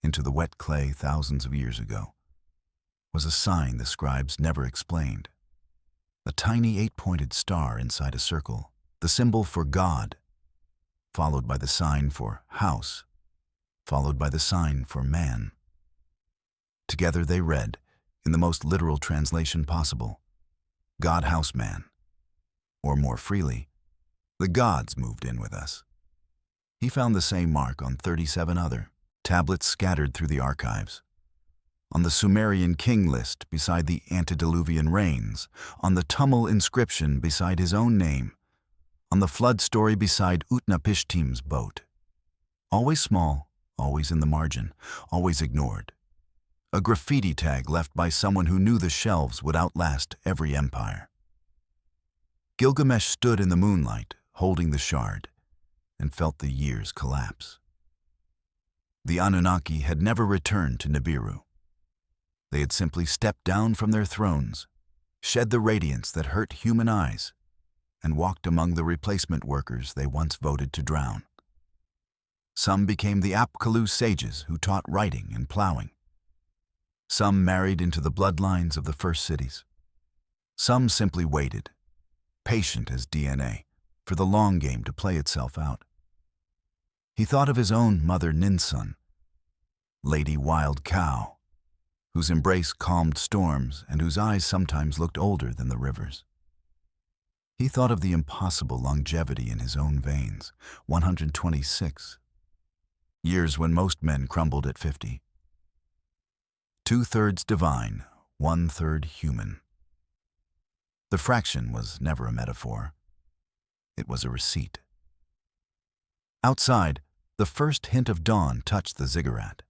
into the wet clay thousands of years ago, was a sign the scribes never explained. A tiny 8-pointed star inside a circle, the symbol for God, followed by the sign for house, followed by the sign for man. Together they read, in the most literal translation possible, God House Man, or more freely, the gods moved in with us. He found the same mark on 37 other tablets scattered through the archives. On the Sumerian king list beside the antediluvian rains, on the Tumul inscription beside his own name, on the flood story beside Utnapishtim's boat. Always small, always in the margin, always ignored. A graffiti tag left by someone who knew the shelves would outlast every empire. Gilgamesh stood in the moonlight, holding the shard, and felt the years collapse. The Anunnaki had never returned to Nibiru. They had simply stepped down from their thrones, shed the radiance that hurt human eyes, and walked among the replacement workers they once voted to drown. Some became the Apkallu sages who taught writing and plowing. Some married into the bloodlines of the first cities. Some simply waited, patient as DNA, for the long game to play itself out. He thought of his own mother Ninsun, Lady Wild Cow, whose embrace calmed storms and whose eyes sometimes looked older than the rivers. He thought of the impossible longevity in his own veins, 126. Years when most men crumbled at 50. 2/3 divine, 1/3 human. The fraction was never a metaphor. It was a receipt. Outside, the first hint of dawn touched the ziggurat.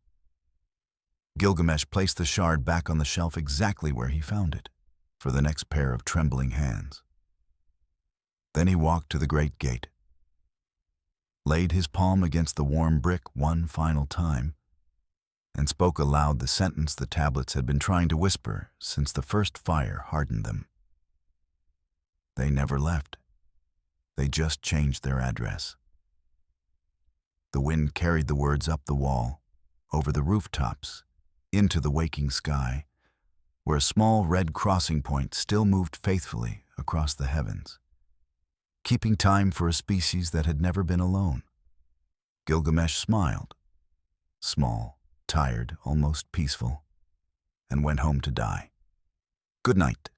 Gilgamesh placed the shard back on the shelf exactly where he found it, for the next pair of trembling hands. Then he walked to the great gate, laid his palm against the warm brick one final time, and spoke aloud the sentence the tablets had been trying to whisper since the first fire hardened them. They never left. They just changed their address. The wind carried the words up the wall, over the rooftops, into the waking sky, where a small red crossing point still moved faithfully across the heavens, keeping time for a species that had never been alone. Gilgamesh smiled, small, tired, almost peaceful, and went home to die. Good night.